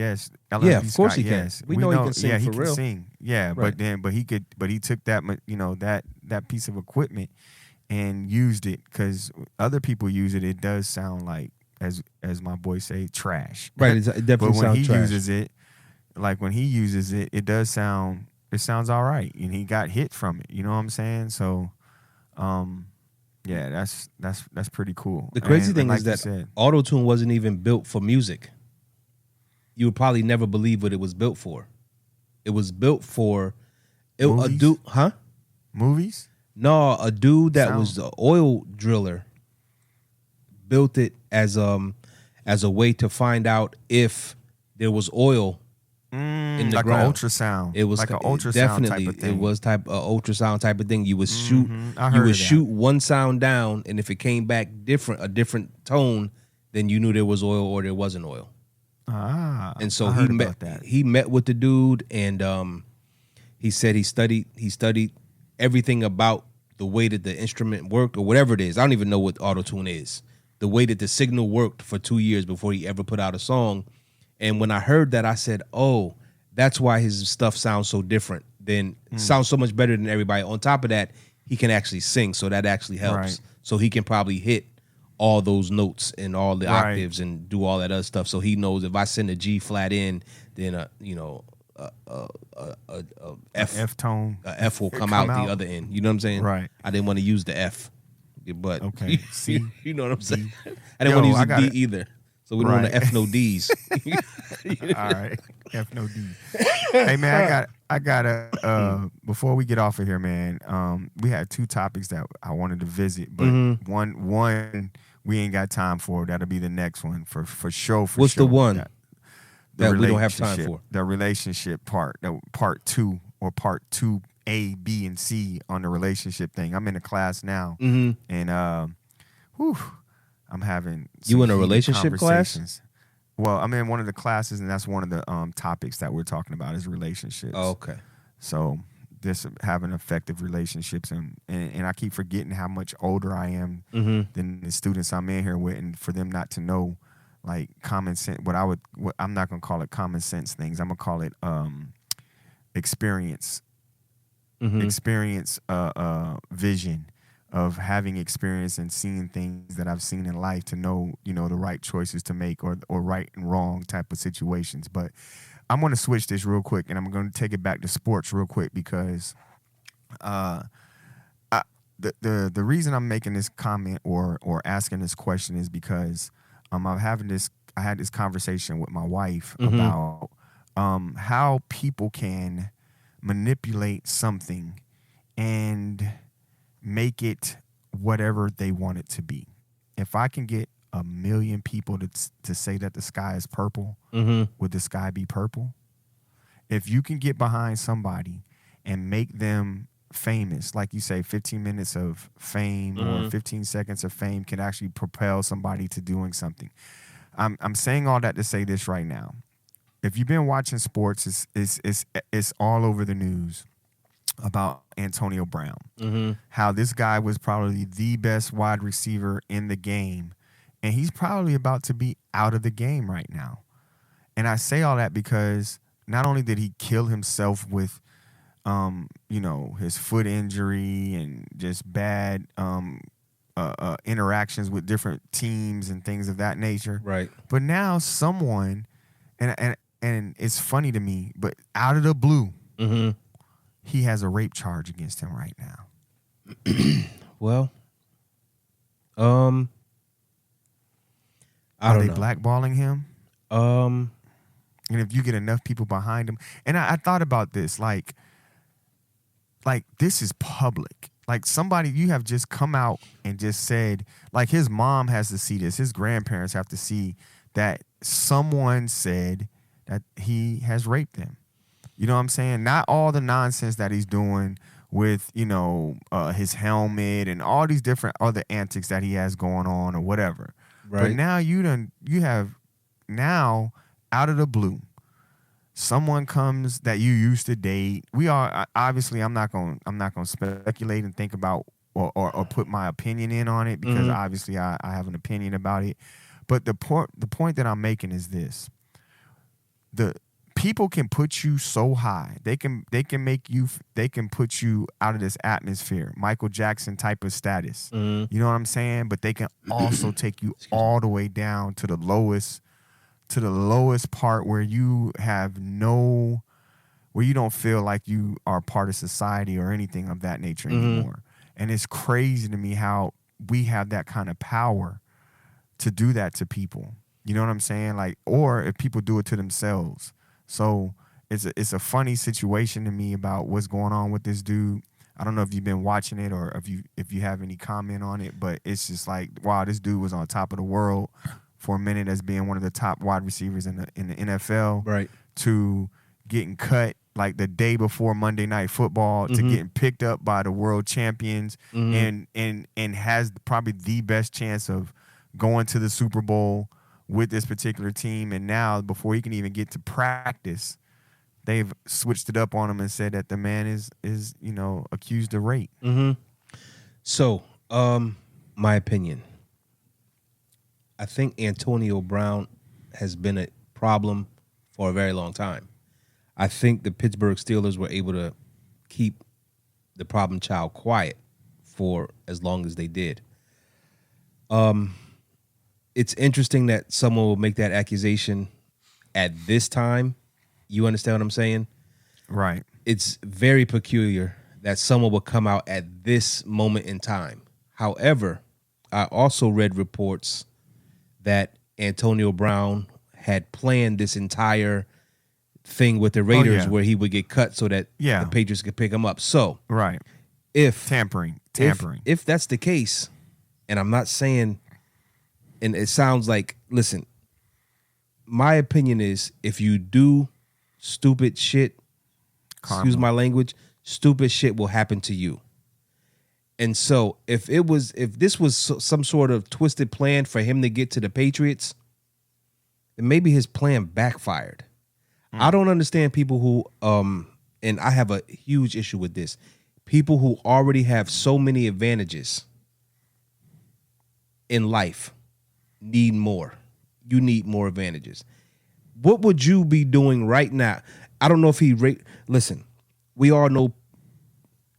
Yeah, of course he can. We know he can sing for he real. Can sing. Yeah, right. but he took that, that piece of equipment and used it, because other people use it. It does sound like, as my boys say, trash. Right, it definitely sounds trash. When he uses it, it sounds all right, and he got hit from it. You know what I'm saying? So, yeah, that's pretty cool. The crazy thing is that auto-tune wasn't even built for music. You would probably never believe what it was built for. It was built for movies? No, a dude that was an oil driller built it as a way to find out if there was oil in the ground. An ultrasound. It was like an ultrasound definitely type of thing. It was ultrasound type of thing. You would shoot one sound down, and if it came back a different tone, then you knew there was oil or there wasn't oil. And so he met with the dude, and he said he studied everything about the way that the instrument worked, or whatever it is. I don't even know what auto-tune is. The way that the signal worked for 2 years before he ever put out a song. And when I heard that, I said, oh, that's why his stuff sounds so different. Sounds so much better than everybody. On top of that, he can actually sing, so that actually helps. Right. So he can probably hit all those notes and all the octaves and do all that other stuff. So he knows if I send a G flat in, then F tone, F will come out the other end. You know what I'm saying? Right. I didn't want to use the F, but okay. C, you know what I'm saying? I didn't want to use the D either. So we don't want to F no D's. All right, F no D. Hey man, I got before we get off of here, man. We had two topics that I wanted to visit, but one we ain't got time for. That'll be the next one for sure. What's the one that we don't have time for? The relationship part, part 2 or part 2A, B, and C on the relationship thing. I'm in a class now, and I'm having You in a heated relationship class? conversations. Well, I'm in one of the classes, and that's one of the topics that we're talking about is relationships. Oh, okay. So this having effective relationships, and I keep forgetting how much older I am than the students I'm in here with, and for them not to know like common sense. I'm not gonna call it common sense things. I'm gonna call it experience vision of having experience and seeing things that I've seen in life to know, the right choices to make or right and wrong type of situations. But I'm going to switch this real quick, and I'm going to take it back to sports real quick because the reason I'm making this comment or asking this question is because I had this conversation with my wife about how people can manipulate something and make it whatever they want it to be. If I can get 1 million people to say that the sky is purple, would the sky be purple? If you can get behind somebody and make them famous, like you say, 15 minutes of fame or 15 seconds of fame can actually propel somebody to doing something. I'm saying all that to say this right now. If you've been watching sports, it's all over the news about Antonio Brown, how this guy was probably the best wide receiver in the game, and he's probably about to be out of the game right now. And I say all that because not only did he kill himself with, his foot injury and just bad interactions with different teams and things of that nature, right? But now someone, and it's funny to me, but out of the blue, he has a rape charge against him right now. Well, I don't know. Are they blackballing him? And if you get enough people behind him, and I thought about this, like this is public. Like somebody, you have just come out and just said, like his mom has to see this, his grandparents have to see that someone said that he has raped them. You know what I'm saying? Not all the nonsense that he's doing with, his helmet and all these different other antics that he has going on or whatever. Right. But now you have now out of the blue, someone comes that you used to date. We are obviously I'm not gonna speculate and think about or put my opinion in on it because obviously I have an opinion about it. But the point that I'm making is this: the people can put you so high. They can put you out of this atmosphere, Michael Jackson type of status. You know what I'm saying? But they can also take you all the way down to the lowest part where you don't feel like you are part of society or anything of that nature anymore. And it's crazy to me how we have that kind of power to do that to people. You know what I'm saying? Like, or if people do it to themselves. So it's a funny situation to me about what's going on with this dude. I don't know if you've been watching it or if you have any comment on it, but it's just like, wow, this dude was on top of the world for a minute as being one of the top wide receivers in the NFL, right? To getting cut like the day before Monday Night Football, to getting picked up by the world champions, and has probably the best chance of going to the Super Bowl with this particular team. And now, before he can even get to practice, they've switched it up on him and said that the man is accused of rape. So, my opinion, I think Antonio Brown has been a problem for a very long time. I think the Pittsburgh Steelers were able to keep the problem child quiet for as long as they did. It's interesting that someone will make that accusation at this time. You understand what I'm saying? Right. It's very peculiar that someone will come out at this moment in time. However, I also read reports that Antonio Brown had planned this entire thing with the Raiders where he would get cut so that the Patriots could pick him up. So, right. If tampering. If that's the case, and I'm not saying, and it sounds like, listen, my opinion is if you do stupid shit, Karma. excuse my language, stupid shit will happen to you. And so if this was some sort of twisted plan for him to get to the Patriots, then maybe his plan backfired. I don't understand people who, and I have a huge issue with this, people who already have so many advantages in life need more. You need more advantages. What would you be doing right now? I don't know if listen, we all know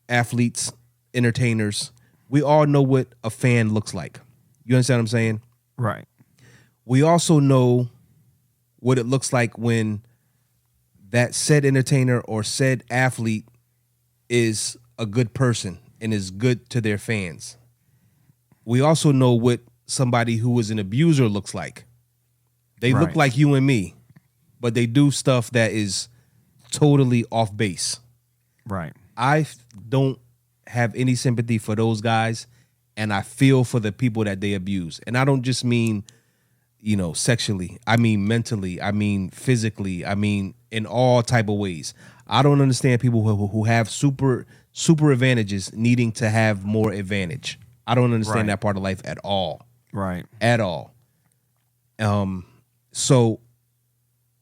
athletes, entertainers. We all know what a fan looks like. You understand what I'm saying? Right. We also know what it looks like when that said entertainer or said athlete is a good person and is good to their fans. We also know what somebody who is an abuser looks like. They look like you and me, but they do stuff that is totally off base. Right. I don't have any sympathy for those guys, and I feel for the people that they abuse. And I don't just mean, sexually. I mean mentally. I mean physically. I mean in all type of ways. I don't understand people who have super advantages needing to have more advantage. I don't understand that part of life at all. Right. At all. So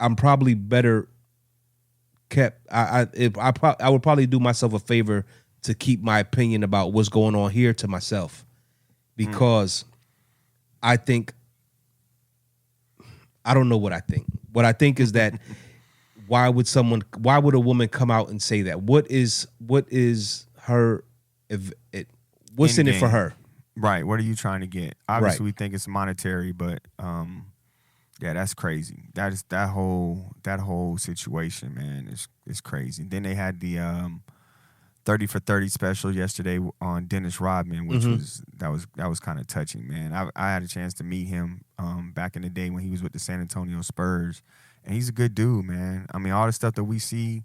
I'm probably better kept. I would probably do myself a favor to keep my opinion about what's going on here to myself, because I think, I don't know what I think. What I think is that why would a woman come out and say that? What is her, what's in it for her? Right. What are you trying to get? Obviously, we think it's monetary, but yeah, that's crazy. That whole situation, man, is crazy. Then they had the 30 for 30 special yesterday on Dennis Rodman, which was kind of touching, man. I had a chance to meet him back in the day when he was with the San Antonio Spurs, and he's a good dude, man. I mean, all the stuff that we see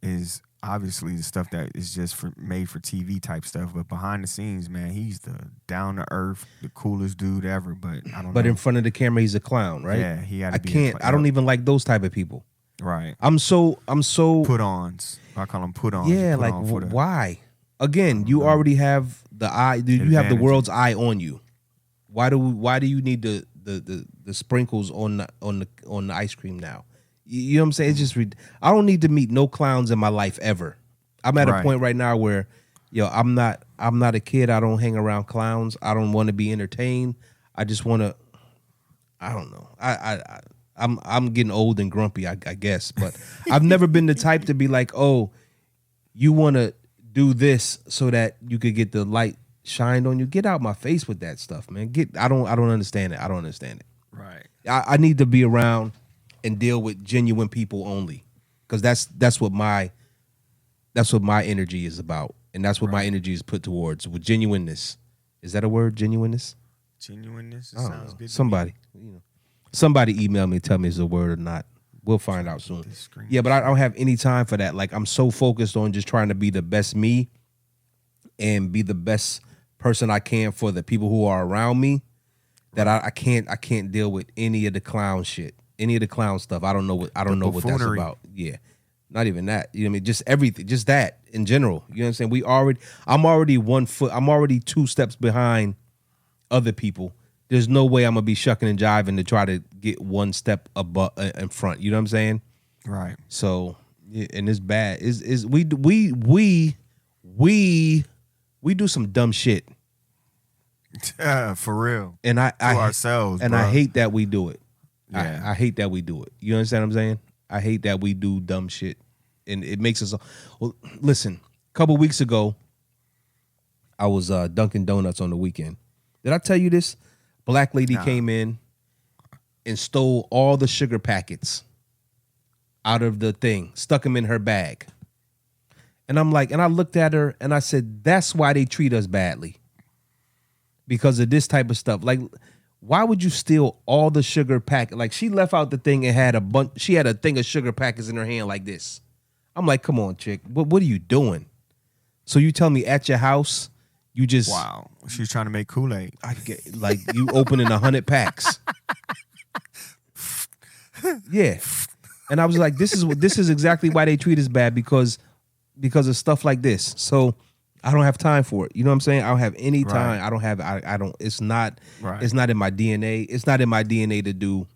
is obviously the stuff that is just made for TV type stuff, but behind the scenes, man, he's the down to earth, the coolest dude ever. But I don't know. But in front of the camera, he's a clown, right? Yeah, he had to be. I can't. I don't even like those type of people. Right. I'm so put-ons. I call them put-ons. Yeah, like why? Again, you already have the eye. You have the world's eye on you. Why do you need the sprinkles on the ice cream now? You know what I'm saying? It's just I don't need to meet no clowns in my life ever. I'm at a point right now where, I'm not a kid. I don't hang around clowns. I don't want to be entertained. I just want to. I don't know. I'm getting old and grumpy, I guess, but I've never been the type to be like, oh, you want to do this so that you could get the light shined on you. Get out my face with that stuff, man. I don't understand it. I don't understand it. Right. I need to be around and deal with genuine people only, because that's what my energy is about, and that's what my energy is put towards, with genuineness. Is that a word? Genuineness. Genuineness. It sounds good. Somebody email me, tell me it's a word or not. We'll find out soon. Yeah, but I don't have any time for that. Like, I'm so focused on just trying to be the best me and be the best person I can for the people who are around me, that I can't deal with any of the clown shit, any of the clown stuff. I don't know what that's about. Yeah. Not even that. You know what I mean? Just everything, just that in general. You know what I'm saying? I'm already 2 steps behind other people. There's no way I'm gonna be shucking and jiving to try to get 1 step above in front. You know what I'm saying? Right. So, yeah, and it's bad. We do some dumb shit. For real. And ourselves. And bro. I hate that we do it. Yeah. I hate that we do it. You understand what I'm saying? I hate that we do dumb shit, and it makes us. Well, listen. A couple weeks ago, I was Dunkin' Donuts on the weekend. Did I tell you this? Black lady came in and stole all the sugar packets out of the thing, stuck them in her bag. And I'm like, and I looked at her and I said, that's why they treat us badly. Because of this type of stuff. Like, why would you steal all the sugar packet? Like, she left out the thing and had she had a thing of sugar packets in her hand like this. I'm like, come on, chick. What are you doing? So you tell me at your house, you just... Wow. She's trying to make Kool-Aid. I get, like, you opening 100 packs. Yeah. And I was like, this is exactly why they treat us bad, because of stuff like this. So I don't have time for it. You know what I'm saying? I don't have any time. Right. I don't have. I don't. It's not. Right. It's not in my DNA. It's not in my DNA to do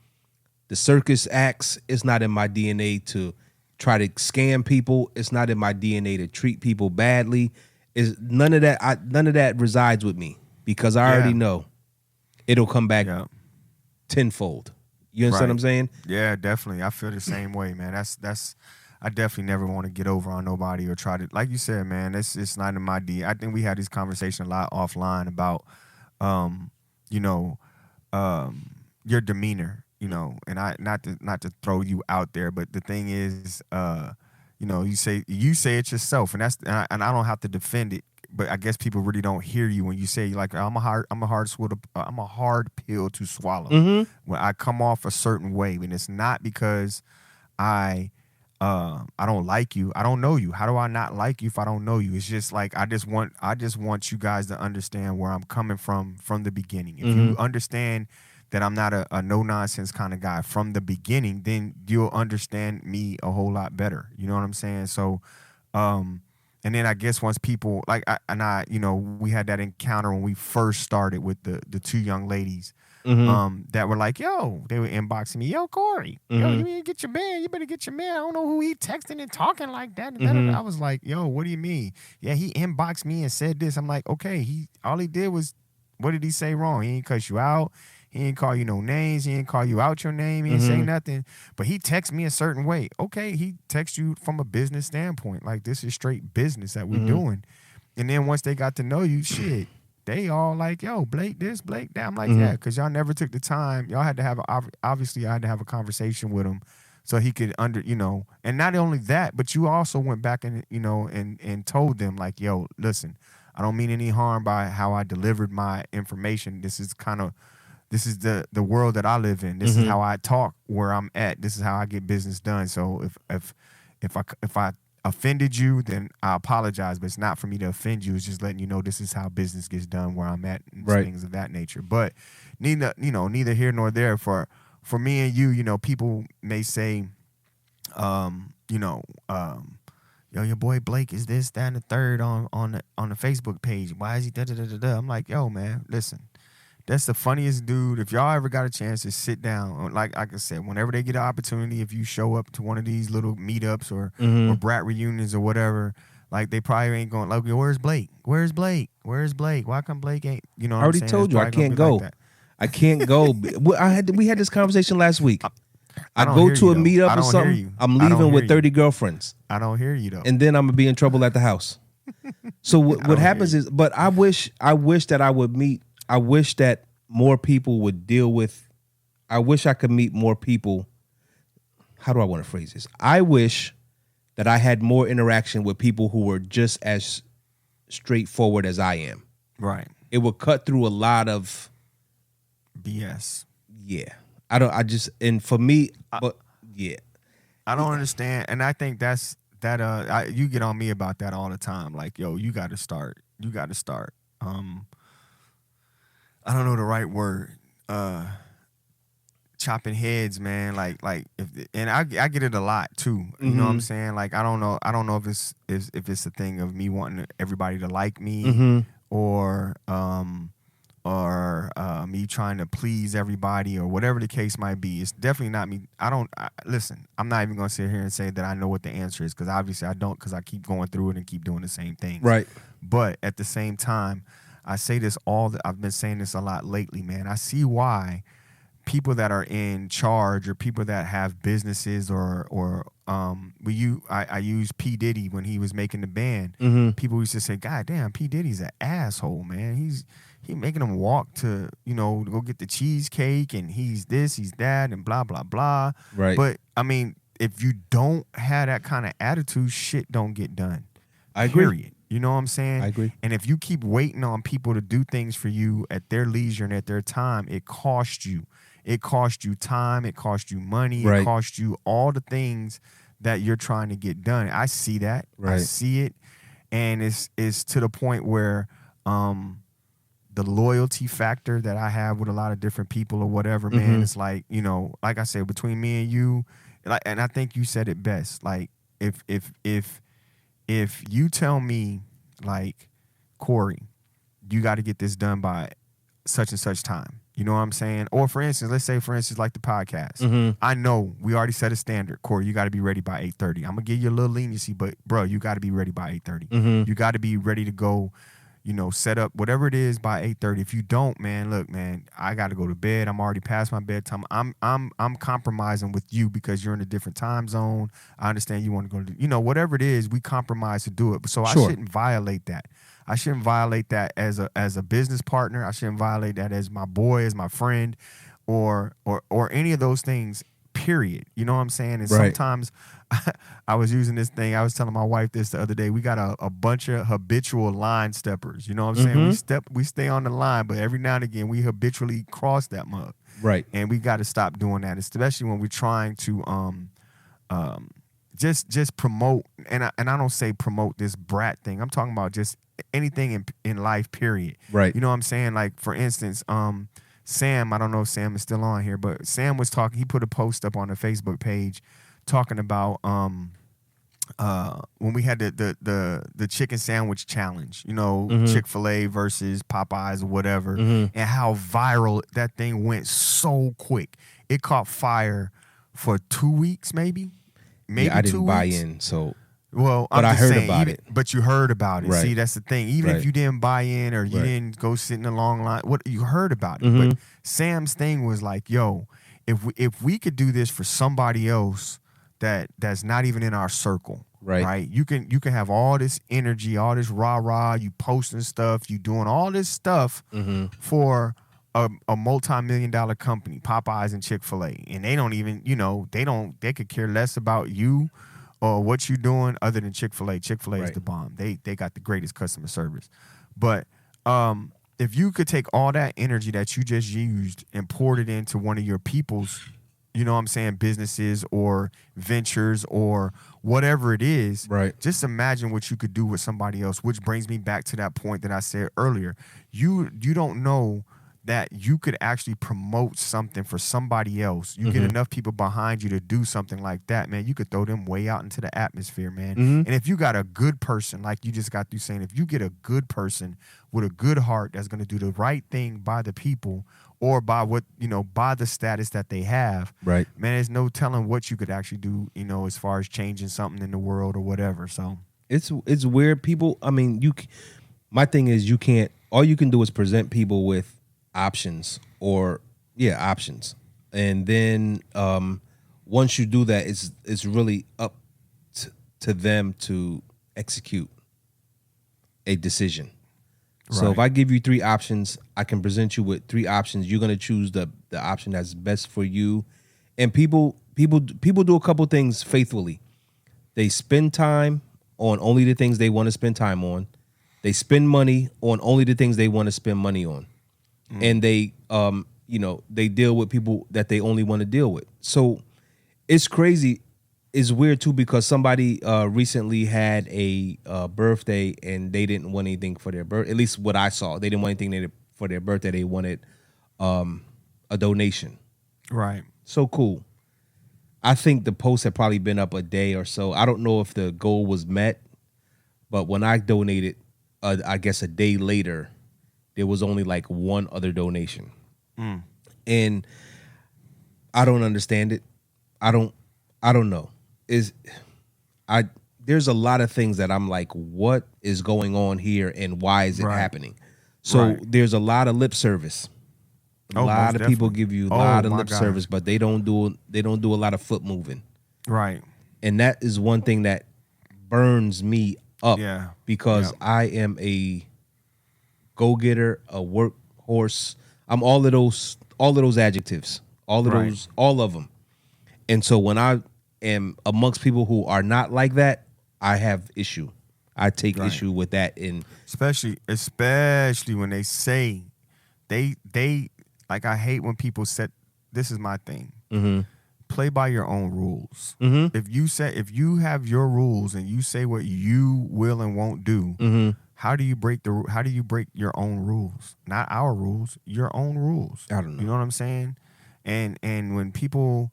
the circus acts. It's not in my DNA to try to scam people. It's not in my DNA to treat people badly. Is none of that. None of that resides with me because I already know it'll come back tenfold. You understand what I'm saying? Yeah, definitely. I feel the same way, man. That's. I definitely never want to get over on nobody or try to, like you said, man. It's not in my DNA. I think we had this conversation a lot offline about, your demeanor, and I not to throw you out there, but the thing is, you say it yourself, and I don't have to defend it, but I guess people really don't hear you when you say like I'm a hard pill to swallow. Mm-hmm. When I come off a certain way, and it's not because I don't like you. I don't know you. How do I not like you if I don't know you? It's just like I just want you guys to understand where I'm coming from the beginning. If you understand that I'm not a no nonsense kind of guy from the beginning, then you'll understand me a whole lot better. You know what I'm saying? So, and then I guess once people like we had that encounter when we first started with the two young ladies. That were like, yo, they were inboxing me, yo, Cory, yo, you better get your man. You better get your man. I don't know who he texting and talking like that. I was like, yo, what do you mean? Yeah, he inboxed me and said this. I'm like, okay, all he did was, what did he say wrong? He ain't cuss you out. He ain't call you no names. He ain't call you out your name. He ain't say nothing. But he texted me a certain way. Okay, he texts you from a business standpoint. Like, this is straight business that we're doing. And then once they got to know you, shit, they all like, yo, Blake this, Blake that. I'm like, yeah, because y'all never took the time. Y'all had to have, obviously, I had to have a conversation with him so he could and not only that, but you also went back and, and told them like, yo, listen, I don't mean any harm by how I delivered my information. This is the world that I live in. This is how I talk where I'm at. This is how I get business done. So if I offended you, then I apologize, but it's not for me to offend you. It's just letting you know this is how business gets done where I'm at and things of that nature. But neither here nor there. For me and you, people may say, yo, your boy Blake is this, that, and the third on the Facebook page. Why is he da da da da da? I'm like, yo, man, listen. That's the funniest dude. If y'all ever got a chance to sit down, like I said, whenever they get an opportunity, if you show up to one of these little meetups or brat reunions or whatever, like they probably ain't going like, where's Blake? Where's Blake? Where's Blake? Why come Blake ain't? You know what I'm saying? I already told you I can't go. Like I can't go. We had this conversation last week. I go to a meetup or something. I'm leaving with 30 girlfriends. I don't hear you though. And then I'm gonna be in trouble at the house. So what happens is, but I wish that I would meet. I wish that more people would deal with. I wish I could meet more people. How do I want to phrase this? I wish that I had more interaction with people who were just as straightforward as I am. Right. It would cut through a lot of BS. Yeah. And for me, but yeah. I don't understand. And I think that's that you get on me about that all the time. Like, yo, you got to start. I don't know the right word. Chopping heads, man. Like and I get it a lot too. You know what I'm saying? Like I don't know if it's a thing of me wanting everybody to like me or me trying to please everybody or whatever the case might be. It's definitely not me. Listen, I'm not even gonna sit here and say that I know what the answer is because obviously I don't, because I keep going through it and keep doing the same thing. Right. But at the same time, I say this I've been saying this a lot lately, man. I see why people that are in charge or people that have businesses or I use P. Diddy when he was making the band. People used to say, God damn, P. Diddy's an asshole, man. He making them walk to, go get the cheesecake and he's this, he's that, and blah, blah, blah. Right. But I mean, if you don't have that kind of attitude, shit don't get done. I agree. Period. You know what I'm saying? I agree. And if you keep waiting on people to do things for you at their leisure and at their time, it costs you. It costs you time. It costs you money. Right. It costs you all the things that you're trying to get done. I see that. Right. I see it. And it's to the point where the loyalty factor that I have with a lot of different people or whatever, man, it's like, like I said, between me and you, and I think you said it best. Like if you tell me, like, Cory, you got to get this done by such and such time. You know what I'm saying? Or for instance, let's say like the podcast. I know we already set a standard. Cory, you got to be ready by 8:30. I'm gonna give you a little leniency, but bro, you got to be ready by 8:30. You got to be ready to go. Set up whatever it is by 8:30. If you don't, man, look, man, I got to go to bed. I'm already past my bedtime. I'm compromising with you because you're in a different time zone. I understand you want to go to, whatever it is, we compromise to do it. So I shouldn't violate that. I shouldn't violate that as a business partner. I shouldn't violate that as my boy, as my friend, or any of those things. Period. You know what I'm saying? And sometimes I was using this thing. I was telling my wife this the other day. We got a bunch of habitual line steppers. You know what I'm saying? We stay on the line, but every now and again we habitually cross that mug. Right. And we got to stop doing that, especially when we're trying to just promote. And I don't say promote this brat thing. I'm talking about just anything in life. Period. Right. You know what I'm saying? Like for instance, Sam, I don't know if Sam is still on here, but Sam was talking. He put a post up on the Facebook page talking about when we had the chicken sandwich challenge, Chick-fil-A versus Popeyes or whatever, and how viral that thing went so quick. It caught fire for 2 weeks, maybe yeah, I 2 didn't weeks. buy in, so. Well, but I heard saying, about it. But you heard about it. Right. See, that's the thing. Even if you didn't buy in or you didn't go sit in a long line, you heard about it. But Sam's thing was like, yo, if we could do this for somebody else that's not even in our circle, right? You can have all this energy, all this rah-rah, you posting stuff, you doing all this stuff for a multi-million-dollar company, Popeyes and Chick-fil-A, and they don't even, they could care less about you or what you doing other than Chick-fil-A. Chick-fil-A is the bomb. They got the greatest customer service. But if you could take all that energy that you just used and poured it into one of your people's, you know what I'm saying, businesses or ventures or whatever it is, just imagine what you could do with somebody else, which brings me back to that point that I said earlier. You don't know that you could actually promote something for somebody else. You get enough people behind you to do something like that, man, you could throw them way out into the atmosphere, man. And if you got a good person, like you just got through saying, if you get a good person with a good heart that's going to do the right thing by the people or by what, by the status that they have, man, there's no telling what you could actually do, as far as changing something in the world or whatever. So it's weird. People, I mean, my thing is all you can do is present people with options and then once you do that, it's really up to them to execute a decision. So if I give you 3 options, I can present you with 3 options. You're going to choose the option that's best for you. And people do a couple things faithfully. They spend time on only the things they want to spend time on. They spend money on only the things they want to spend money on. And they, they deal with people that they only want to deal with. So it's crazy. It's weird too because somebody recently had a birthday and they didn't want anything for their birthday. At least what I saw, they didn't want anything for their birthday. They wanted a donation. Right. So cool. I think the post had probably been up a day or so. I don't know if the goal was met, but when I donated, I guess a day later, there was only like one other donation. And I don't understand it. I don't know. There's a lot of things that I'm like, what is going on here and why is it happening? So there's a lot of lip service. A lot of people give you a lot of lip service, but they don't do a lot of foot moving. Right. And that is one thing that burns me up because I am a go-getter, a workhorse. I'm all of those adjectives, all of them. And so when I am amongst people who are not like that, I have issue. I take issue with that, and especially when they say they like, I hate when people said, this is my thing. Play by your own rules. If you have your rules and you say what you will and won't do, how do you break your own rules? Not our rules, your own rules. I don't know. You know what I'm saying? And when people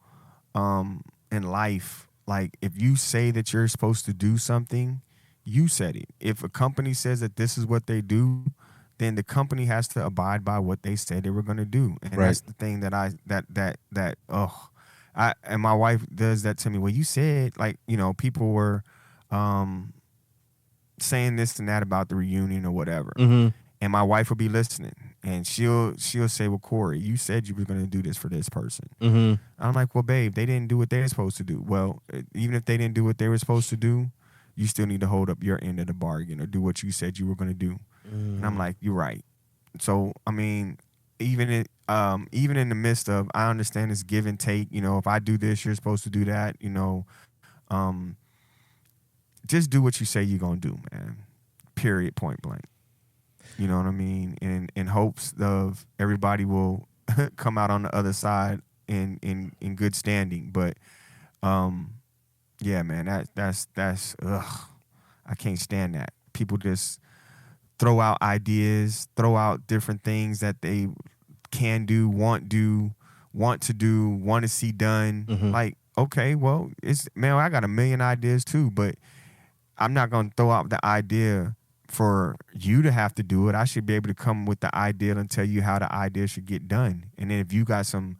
in life, like, if you say that you're supposed to do something, you said it. If a company says that this is what they do, then the company has to abide by what they said they were going to do. And that's the thing that and my wife does that to me. Well, you said, like, you know, people were saying this and that about the reunion or whatever. Mm-hmm. And my wife will be listening, and she'll say, well, Cory, you said you were going to do this for this person. Mm-hmm. I'm like, well, babe, they didn't do what they were supposed to do. Well, even if they didn't do what they were supposed to do, you still need to hold up your end of the bargain or do what you said you were going to do. And I'm like, you're right. So, I mean, even in the midst of, I understand it's give and take. You know, if I do this, you're supposed to do that. You know, just do what you say you're going to do, man. Period, point blank. You know what I mean? In hopes of everybody will come out on the other side in good standing. But yeah, man, that's ugh. I can't stand that. People just throw out ideas, throw out different things that they can do, want to see done. Mm-hmm. Like, okay, well, I got a million ideas too, but I'm not gonna throw out the idea for you to have to do it. I should be able to come with the idea and tell you how the idea should get done. And then if you got some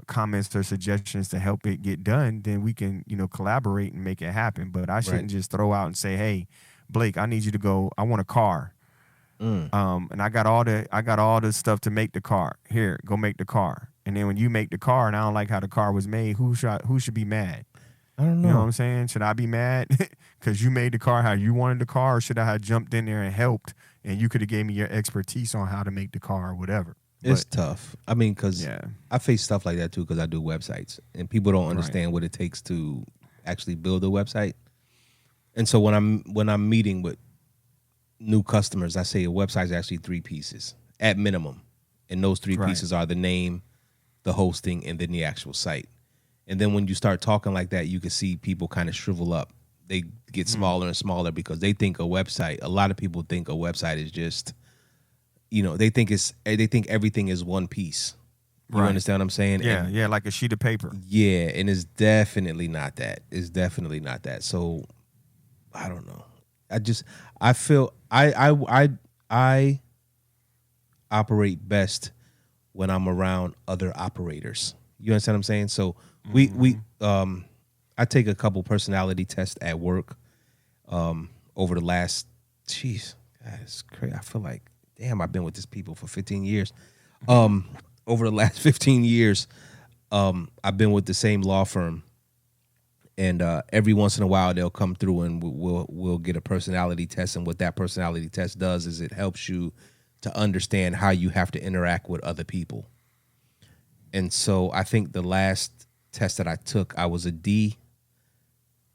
comments or suggestions to help it get done, then we can, you know, collaborate and make it happen. But I shouldn't just throw out and say, hey, Blake, I need you to go, I want a car. And I got all the stuff to make the car. Here, go make the car. And then when you make the car and I don't like how the car was made, who should be mad? I don't know. You know what I'm saying? Should I be mad because you made the car how you wanted the car, or should I have jumped in there and helped and you could have gave me your expertise on how to make the car or whatever? It's tough. I mean, because I face stuff like that too because I do websites and people don't understand what it takes to actually build a website. And so when I'm meeting with new customers, I say a website is actually 3 pieces at minimum. And those 3 pieces are the name, the hosting, and then the actual site. And then when you start talking like that, you can see people kind of shrivel up. They get smaller and smaller because they think a lot of people think a website is just, you know, they think everything is one piece. You understand what I'm saying? Yeah, like a sheet of paper. Yeah, and it's definitely not that. It's definitely not that. So I don't know. I feel I operate best when I'm around other operators. You understand what I'm saying? So I take a couple personality tests at work over the last, God, it's crazy. I feel like, damn, I've been with these people for 15 years. Over the last 15 years, I've been with the same law firm. And every once in a while, they'll come through and we'll get a personality test. And what that personality test does is it helps you to understand how you have to interact with other people. And so I think the last test that I took, I was a D,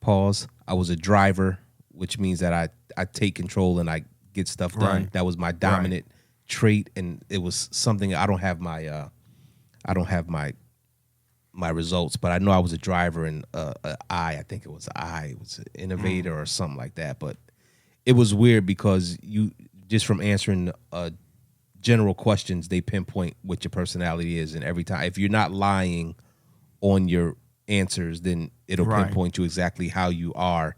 I was a driver, which means that I take control and I get stuff done. Right. That was my dominant trait. And it was something I don't have my results, but I know I was a driver and I think it was it was an innovator or something like that. But it was weird because you just from answering general questions, they pinpoint what your personality is, and every time if you're not lying on your answers, then it'll pinpoint you exactly how you are.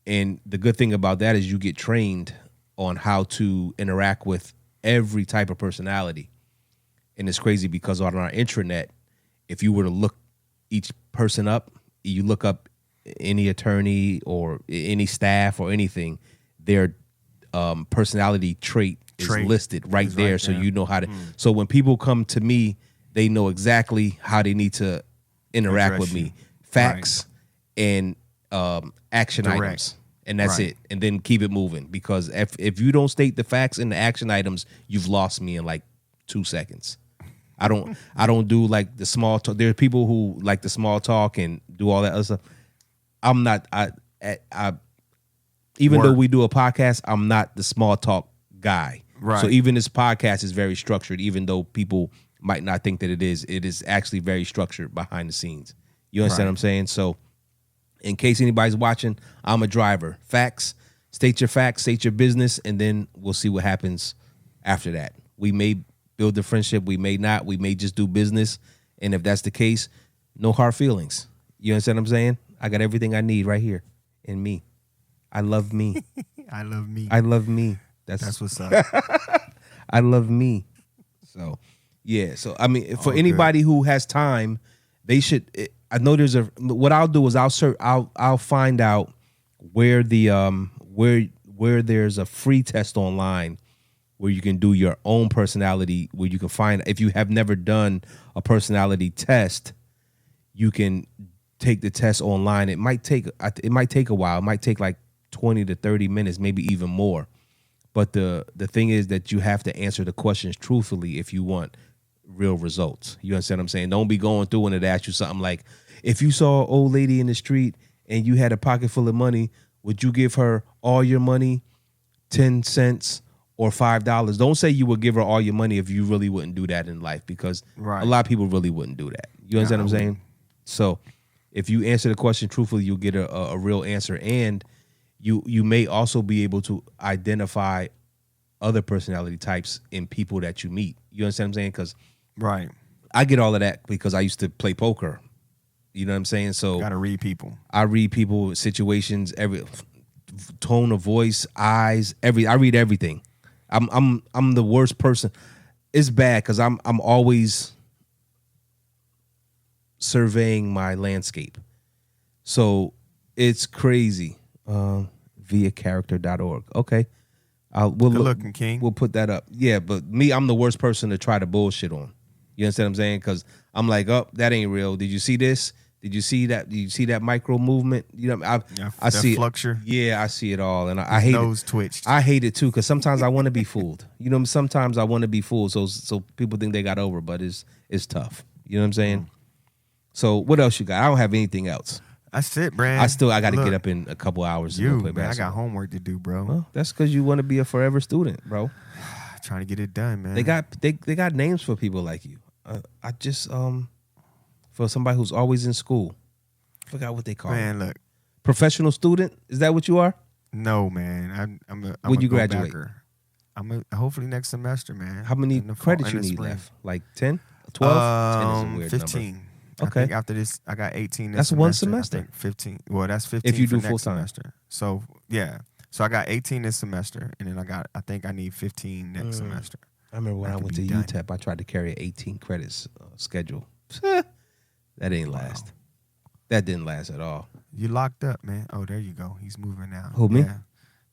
And the good thing about that is you get trained on how to interact with every type of personality. And it's crazy because on our intranet, if you were to look each person up, you look up any attorney or any staff or anything, their personality trait is listed right there. So you know how to. So when people come to me, they know exactly how they need to interact with me. Facts and action items. And that's it. And then keep it moving. Because if you don't state the facts and the action items, you've lost me in like 2 seconds. I don't do like the small talk. There are people who like the small talk and do all that other stuff. I'm not. Even though we do a podcast, I'm not the small talk guy. Right. So even this podcast is very structured. Even though people might not think that it is actually very structured behind the scenes. You understand what I'm saying? So in case anybody's watching, I'm a driver. Facts. State your facts. State your business, and then we'll see what happens after that. We may build a friendship. We may not. We may just do business. And if that's the case, no hard feelings. You understand what I'm saying? I got everything I need right here in me. I love me. I love me. I love me. That's what's up. I love me. So, yeah. So, I mean, for All anybody who has time, they should. I know there's a. What I'll do is I'll find out where the where there's a free test online where you can do your own personality. Where you can find, if you have never done a personality test, you can take the test online. It might take a while. It might take like 20 to 30 minutes, maybe even more. But the thing is that you have to answer the questions truthfully if you want real results. You understand what I'm saying? Don't be going through and it asks you something like, if you saw an old lady in the street and you had a pocket full of money, would you give her all your money, 10 cents, or $5? Don't say you would give her all your money if you really wouldn't do that in life, because a lot of people really wouldn't do that. You understand what I'm saying? So if you answer the question truthfully, you'll get a real answer. And you may also be able to identify other personality types in people that you meet. You understand what I'm saying? Because I get all of that because I used to play poker. You know what I'm saying? So gotta read people. I read people, situations, every tone of voice, eyes, I read everything. I'm the worst person. It's bad because I'm always surveying my landscape. So it's crazy. Viacharacter.org. Okay. Good looking, King. We'll put that up. Yeah, but me, I'm the worst person to try to bullshit on. You understand what I'm saying? Because I'm like, oh, that ain't real. Did you see this? Did you see that? Did you see that micro movement? You know, I see fluxure. Yeah, I see it all, and I hate nose it. Twitched. I hate it too because sometimes I want to be fooled. You know, sometimes I want to be fooled, so people think they got over, but it's tough. You know what I'm saying? So what else you got? I don't have anything else. That's it, Brand. I got to get up in a couple hours to go play basketball. I got homework to do, bro. Well, that's because you want to be a forever student, bro. Trying to get it done, man. They got names for people like you. I just for somebody who's always in school. I forgot what they call it. Man, look. Professional student? Is that what you are? No, man. I'm When you graduate? Hopefully next semester, man. How many credits you need left? Like 10? 12? 10 is a weird 15. number. I Okay. think after this, I got 18 this That's semester. one semester. I think 15. Well, that's 15 if you for do next full time. semester. So, yeah. So I got 18 this semester, and then I think I need 15 next semester. I remember when I went to UTEP, I tried to carry an 18 credits schedule. That didn't last. That didn't last at all. You locked up, man. Oh, there you go. He's moving now. Who, me?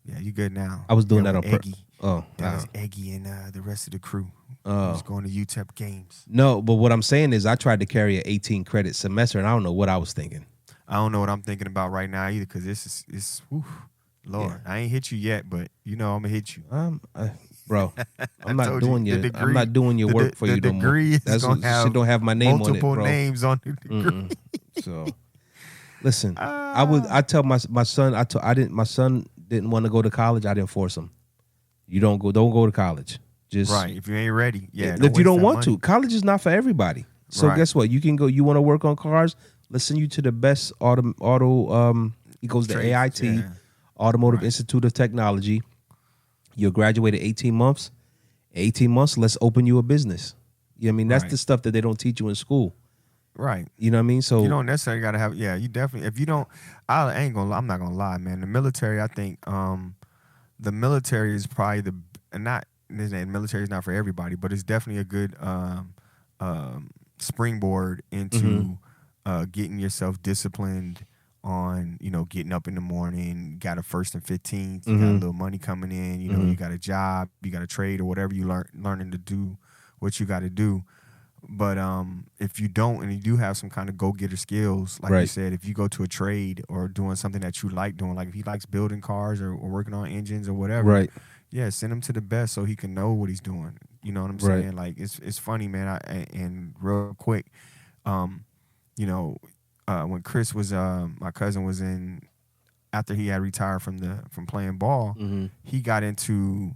Yeah, you good now. I was doing that on Eggy. Oh, that was Eggy and the rest of the crew. Oh. Was going to UTEP games. No, but what I'm saying is I tried to carry an 18 credit semester, and I don't know what I was thinking. I don't know what I'm thinking about right now either, because it's Lord, I ain't hit you yet, but you know I'm gonna hit you. Bro, I'm not doing I'm not doing your work for you no more. That's shit don't have my name on it, multiple bro. names on the degree. So, listen, I tell my son my son didn't want to go to college. I didn't force him. You don't go to college. Just right. If you ain't ready, if you don't want to, college is not for everybody. So guess what? You can go. You want to work on cars? Let's send you to the best auto. He goes to AIT, Automotive Institute of Technology. You'll graduate in 18 months. 18 months, let's open you a business. You know what I mean? That's the stuff that they don't teach you in school. Right. You know what I mean? So you don't necessarily got to have. Yeah, you definitely. If you don't, I'm not gonna lie, man. The military, I think, the military is probably the military is not for everybody, but it's definitely a good springboard into getting yourself disciplined on, getting up in the morning, got a 1st and 15th, you got a little money coming in, you got a job, you got a trade or whatever you learning to do what you got to do. But if you don't, and you do have some kind of go-getter skills, like you said, if you go to a trade or doing something that you like doing, like if he likes building cars or working on engines or whatever, send him to the best so he can know what he's doing. You know what I'm saying? Like it's funny, man. And real quick, when Chris was my cousin was in, after he had retired from playing ball, he got into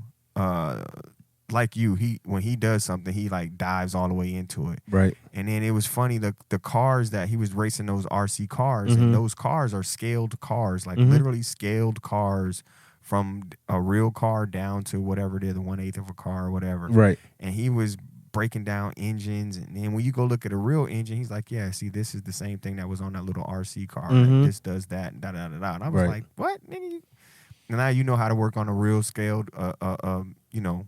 like you, when he does something, he like dives all the way into it. Right. And then it was funny, the cars that he was racing, those RC cars, and those cars are scaled cars, like literally scaled cars from a real car down to whatever it is, the 1/8 of a car or whatever. Right. And he was breaking down engines, and then when you go look at a real engine, he's like, yeah, see, this is the same thing that was on that little RC car. This does that, da da da da. And I was like, what, nigga? now you know how to work on a real scaled, you know,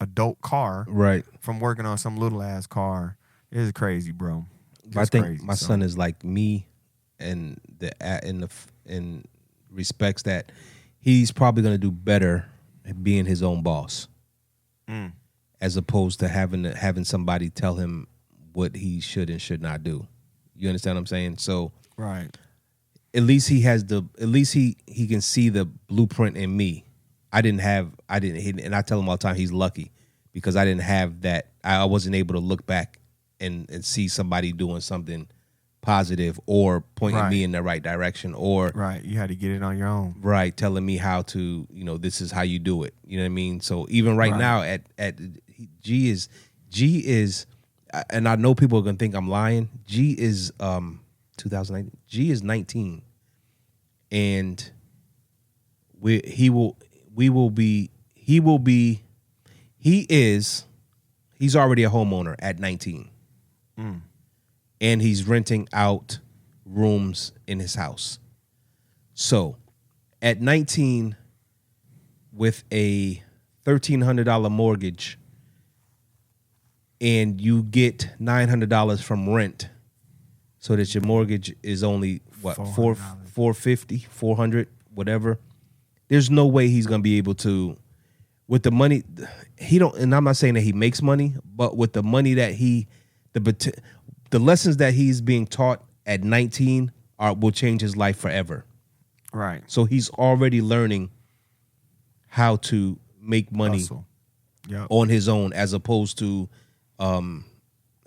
adult car, Right. from working on some little ass car. It's crazy, bro. But I It's think crazy. my son is like me, and in respects that he's probably gonna do better at being his own boss, as opposed to having somebody tell him what he should and should not do. You understand what I'm saying? So right. at least he can see the blueprint in me. And I tell him all the time he's lucky because I didn't have that. I wasn't able to look back and see somebody doing something positive or pointing me in the right direction, or right. You had to get it on your own. right, telling me how to, this is how you do it. You know what I mean? So even right now at G is, and I know people are gonna think I'm lying. G is 2019. G is 19, and he's already a homeowner at 19, and he's renting out rooms in his house. So at 19, with a $1,300 mortgage, and you get $900 from rent, so that your mortgage is only what, $450, $400, whatever. There's no way he's gonna be able to, with the money he don't. And I'm not saying that he makes money, but with the money that the lessons that he's being taught at 19 will change his life forever. Right. So he's already learning how to make money on his own, as opposed to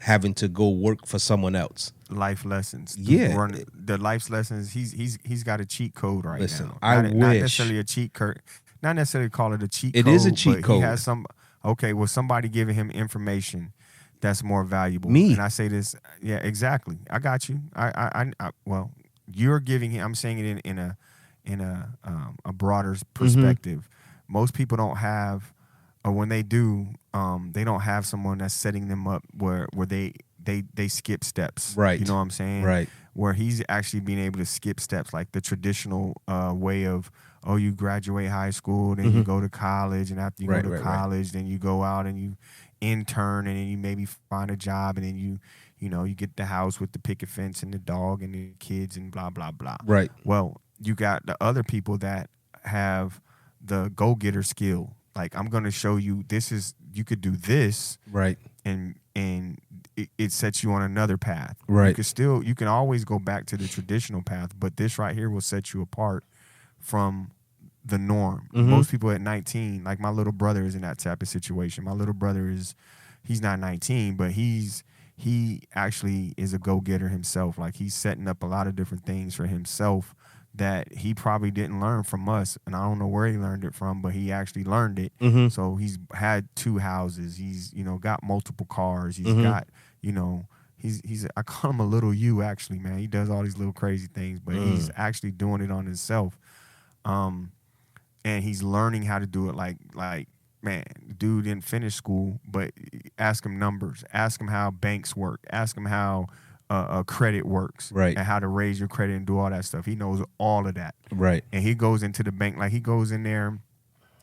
having to go work for someone else. Life lessons. Yeah. The life lessons. He's got a cheat code right now. Not necessarily a cheat code. Not necessarily call it a cheat code. It is a cheat code. He has somebody giving him information that's more valuable. Me. And I say this, yeah, exactly. I got you. Well, you're giving him. I'm saying it in a broader perspective. Most people don't have, or when they do, they don't have someone that's setting them up where they skip steps. Right. You know what I'm saying? Right. Where he's actually being able to skip steps, like the traditional way of, you graduate high school, then you go to college, and after you go to college, then you go out and you intern, and then you maybe find a job, and then you get the house with the picket fence and the dog and the kids and blah, blah, blah. Right. Well, you got the other people that have the go-getter skill. Like, I'm going to show you, you could do this. Right. And it sets you on another path. Right. You can always go back to the traditional path, but this right here will set you apart from the norm. Most people at 19, like my little brother is in that type of situation. My little brother he's not 19, but he actually is a go-getter himself. Like, he's setting up a lot of different things for himself that he probably didn't learn from us. And I don't know where he learned it from, but he actually learned it. So he's had 2 houses. He's, got multiple cars. He's got, he's I call him a little you, actually, man. He does all these little crazy things, but he's actually doing it on himself. And he's learning how to do it like, man, the dude didn't finish school, but ask him numbers, ask him how banks work, ask him how credit works, right, and how to raise your credit and do all that stuff. He knows all of that, right. And he goes into the bank, like, he goes in there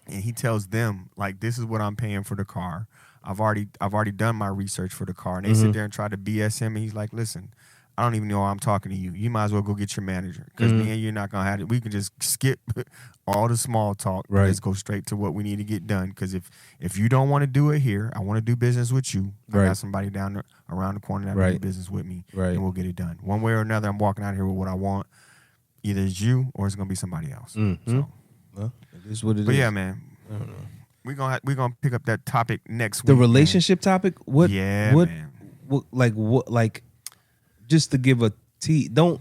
and he tells them, like, this is what I'm paying for the car. I've already done my research for the car, and they sit there and try to BS him, and he's like, listen, I don't even know why I'm talking to you. You might as well go get your manager, because me and you're not going to have it. We can just skip all the small talk. Right. Let's go straight to what we need to get done, because if you don't want to do it here, I want to do business with you. Right. I got somebody down there around the corner that will do business with me, and we'll get it done. One way or another, I'm walking out here with what I want. Either it's you or it's going to be somebody else. So, well, it is what it is. But yeah, man. I don't know. We're gonna pick up that topic next week. The relationship topic? What? Yeah, man. What? Just to give a don't.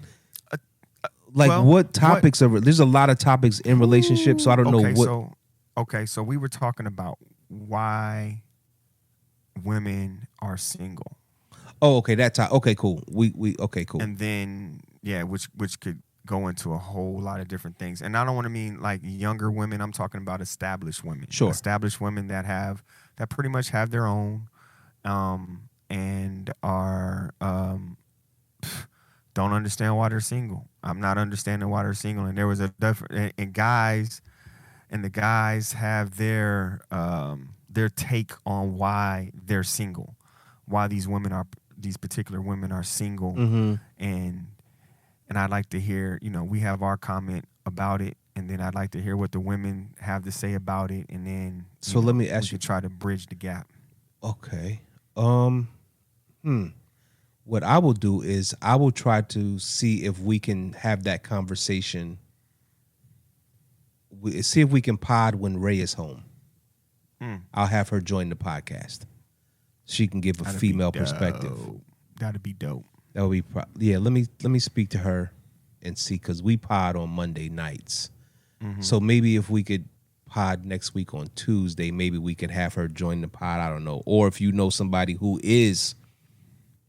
What topics are? There's a lot of topics in relationships, so I don't know what. So we were talking about why women are single. Oh, okay, that time. Okay, cool. We okay, cool. And then which could go into a whole lot of different things. And I don't want to mean like younger women. I'm talking about established women. Sure. Established women that pretty much have their own, and are don't understand why they're single. I'm not understanding why they're single. And there was and guys and the guys have their take on why they're single, why these particular women are single, and I'd like to hear, we have our comment about it, and then I'd like to hear what the women have to say about it, and then let me ask you, try to bridge the gap. Okay. What I will do is I will try to see if we can have that conversation. See if we can pod when Ray is home. I'll have her join the podcast. She can give a female perspective. That'd be dope. That would be let me speak to her and see, because we pod on Monday nights. So maybe if we could pod next week on Tuesday, maybe we could have her join the pod. I don't know. Or if you know somebody who is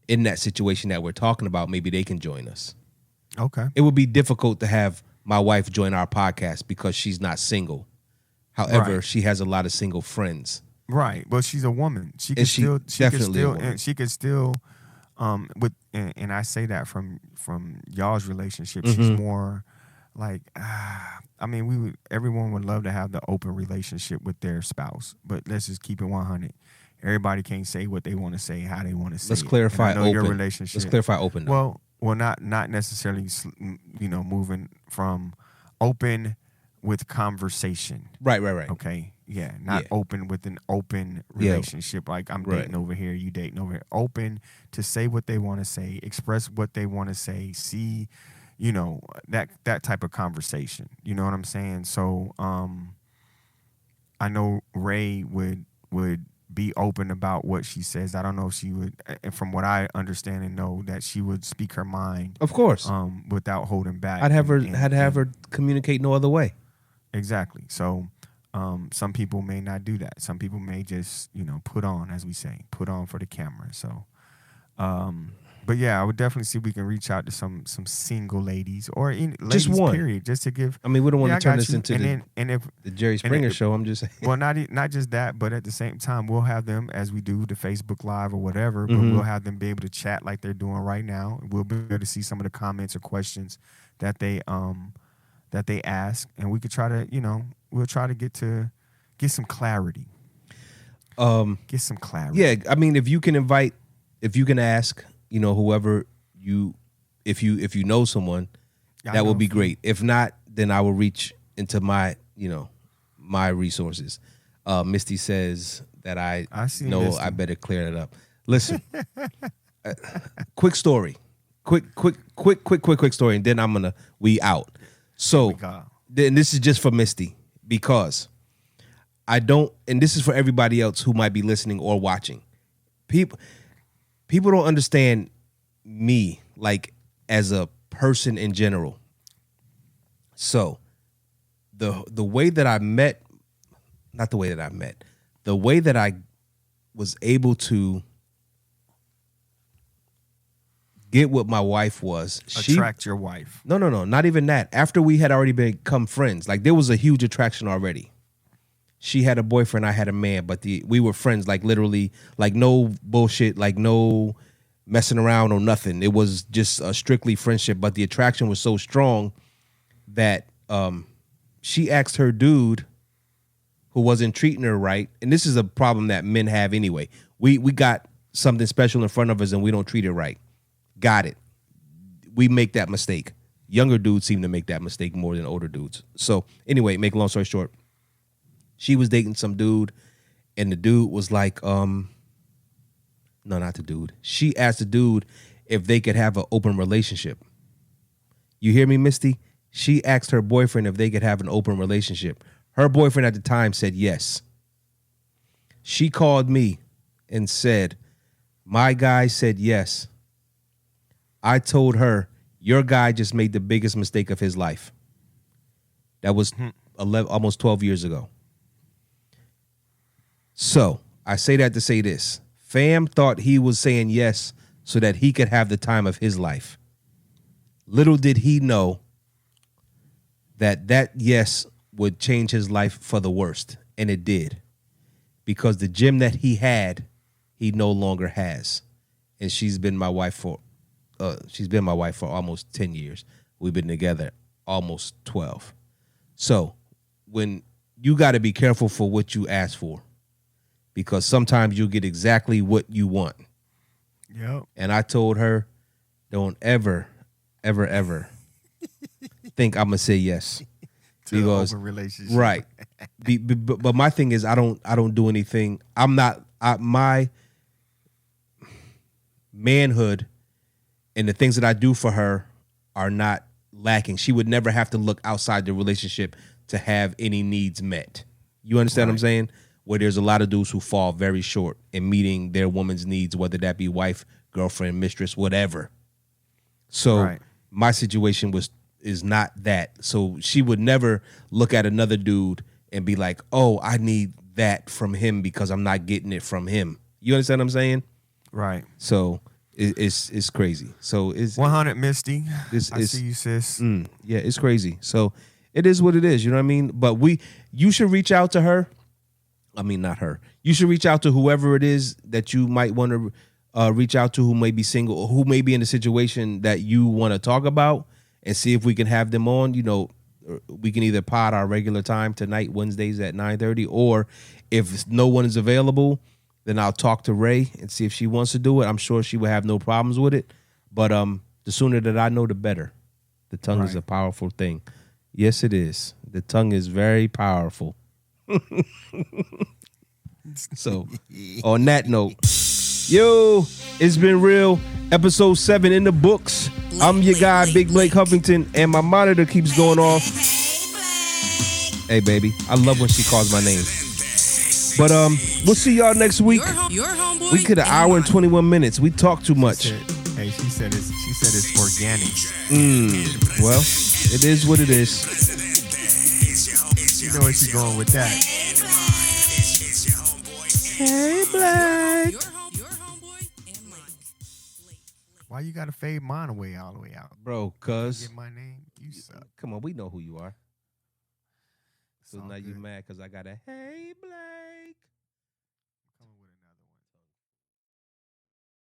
in that situation that we're talking about, maybe they can join us. Okay. It would be difficult to have my wife join our podcast because she's not single. However, she has a lot of single friends. Right. But she's a woman. She can still and I say that from y'all's relationship. She's more like everyone would love to have the open relationship with their spouse, but let's just keep it 100. Everybody can't say what they want to say, how they want to say. Let's clarify open. Your relationship. Let's clarify open. Well, not necessarily, moving from open with conversation. Right. Okay. Yeah. Not open with an open relationship. Like I'm dating over here, you dating over here. Open to say what they want to say, express what they want to say, see, that type of conversation. You know what I'm saying? So I know Ray would be open about what she says. I don't know if she would, from what I understand and know, that she would speak her mind. Of course. Without holding back. I'd have her communicate no other way. Exactly. So some people may not do that. Some people may just, put on, as we say, put on for the camera. So but yeah, I would definitely see if we can reach out to some single ladies or ladies, just one. Period, just to give. I mean, we don't want to turn this into the Jerry Springer show. I'm just saying. Well, not just that, but at the same time, we'll have them, as we do the Facebook Live or whatever, but we'll have them be able to chat like they're doing right now. We'll be able to see some of the comments or questions that they ask, and we could try to, we'll try to get some clarity. Get some clarity. Yeah, I mean, if you can ask, whoever if you know someone, that will be great. If not, then I will reach into my resources. Misty says that I know Misty. I better clear that up. Listen, quick story, quick story, and then we out. So, then this is just for Misty, because I don't, and this is for everybody else who might be listening or watching. People don't understand me, like, as a person in general. So the way that I met, not the way that I met, the way that I was able to get what my wife was. Attract your wife. No, not even that. After we had already become friends, like, there was a huge attraction already. She had a boyfriend, I had a man, but we were friends, like, literally, like, no bullshit, like, no messing around or nothing. It was just a strictly friendship, but the attraction was so strong that she asked her dude, who wasn't treating her right, and this is a problem that men have anyway. We got something special in front of us and we don't treat it right. Got it. We make that mistake. Younger dudes seem to make that mistake more than older dudes. So anyway, make a long story short, she was dating some dude, and the dude was like, no, not the dude. She asked the dude if they could have an open relationship. You hear me, Misty? She asked her boyfriend if they could have an open relationship. Her boyfriend at the time said yes. She called me and said, my guy said yes. I told her, your guy just made the biggest mistake of his life. That was almost 12 years ago. So I say that to say this. Fam thought he was saying yes so that he could have the time of his life. Little did he know that yes would change his life for the worst. And it did. Because the gym that he had, he no longer has. And she's been my wife for almost 10 years. We've been together almost 12. So when you got to be careful for what you ask for, because sometimes you'll get exactly what you want. Yep. And I told her, don't ever think I'm gonna say yes. To Because an open relationship. right. But my thing is, I don't do anything. My manhood and the things that I do for her are not lacking. She would never have to look outside the relationship to have any needs met. You understand what I'm saying? Where there's a lot of dudes who fall very short in meeting their woman's needs, whether that be wife, girlfriend, mistress, whatever. So my situation is not that. So she would never look at another dude and be like, oh, I need that from him because I'm not getting it from him. You understand what I'm saying? Right. So it's crazy. So it's 100 Misty. I it's see you, sis. yeah, it's crazy. So it is what it is. You know what I mean? But you should reach out to her. I mean, not her. You should reach out to whoever it is that you might want to reach out to, who may be single or who may be in a situation that you want to talk about, and see if we can have them on. You know, we can either pod our regular time tonight, Wednesdays at 9:30, or if no one is available, then I'll talk to Ray and see if she wants to do it. I'm sure she would have no problems with it. But the sooner that I know, the better. The tongue is a powerful thing. Yes, it is. The tongue is very powerful. So, on that note, yo, it's been real. Episode 7 in the books. I'm your guy, Big Blake Huffington, and my monitor keeps going off. Hey, baby. I love when she calls my name. But we'll see y'all next week. Your homeboy. We could an hour and 21 minutes. We talk too much. She said it's organic. Well, it is what it is. You know where she's going with that. Hey, Blake. Your homeboy and Blake. Why you gotta fade mine away all the way out? Bro, cuz. Get my name. You suck. Come on, we know who you are. So It's all now you good. mad because I got a hey, Blake.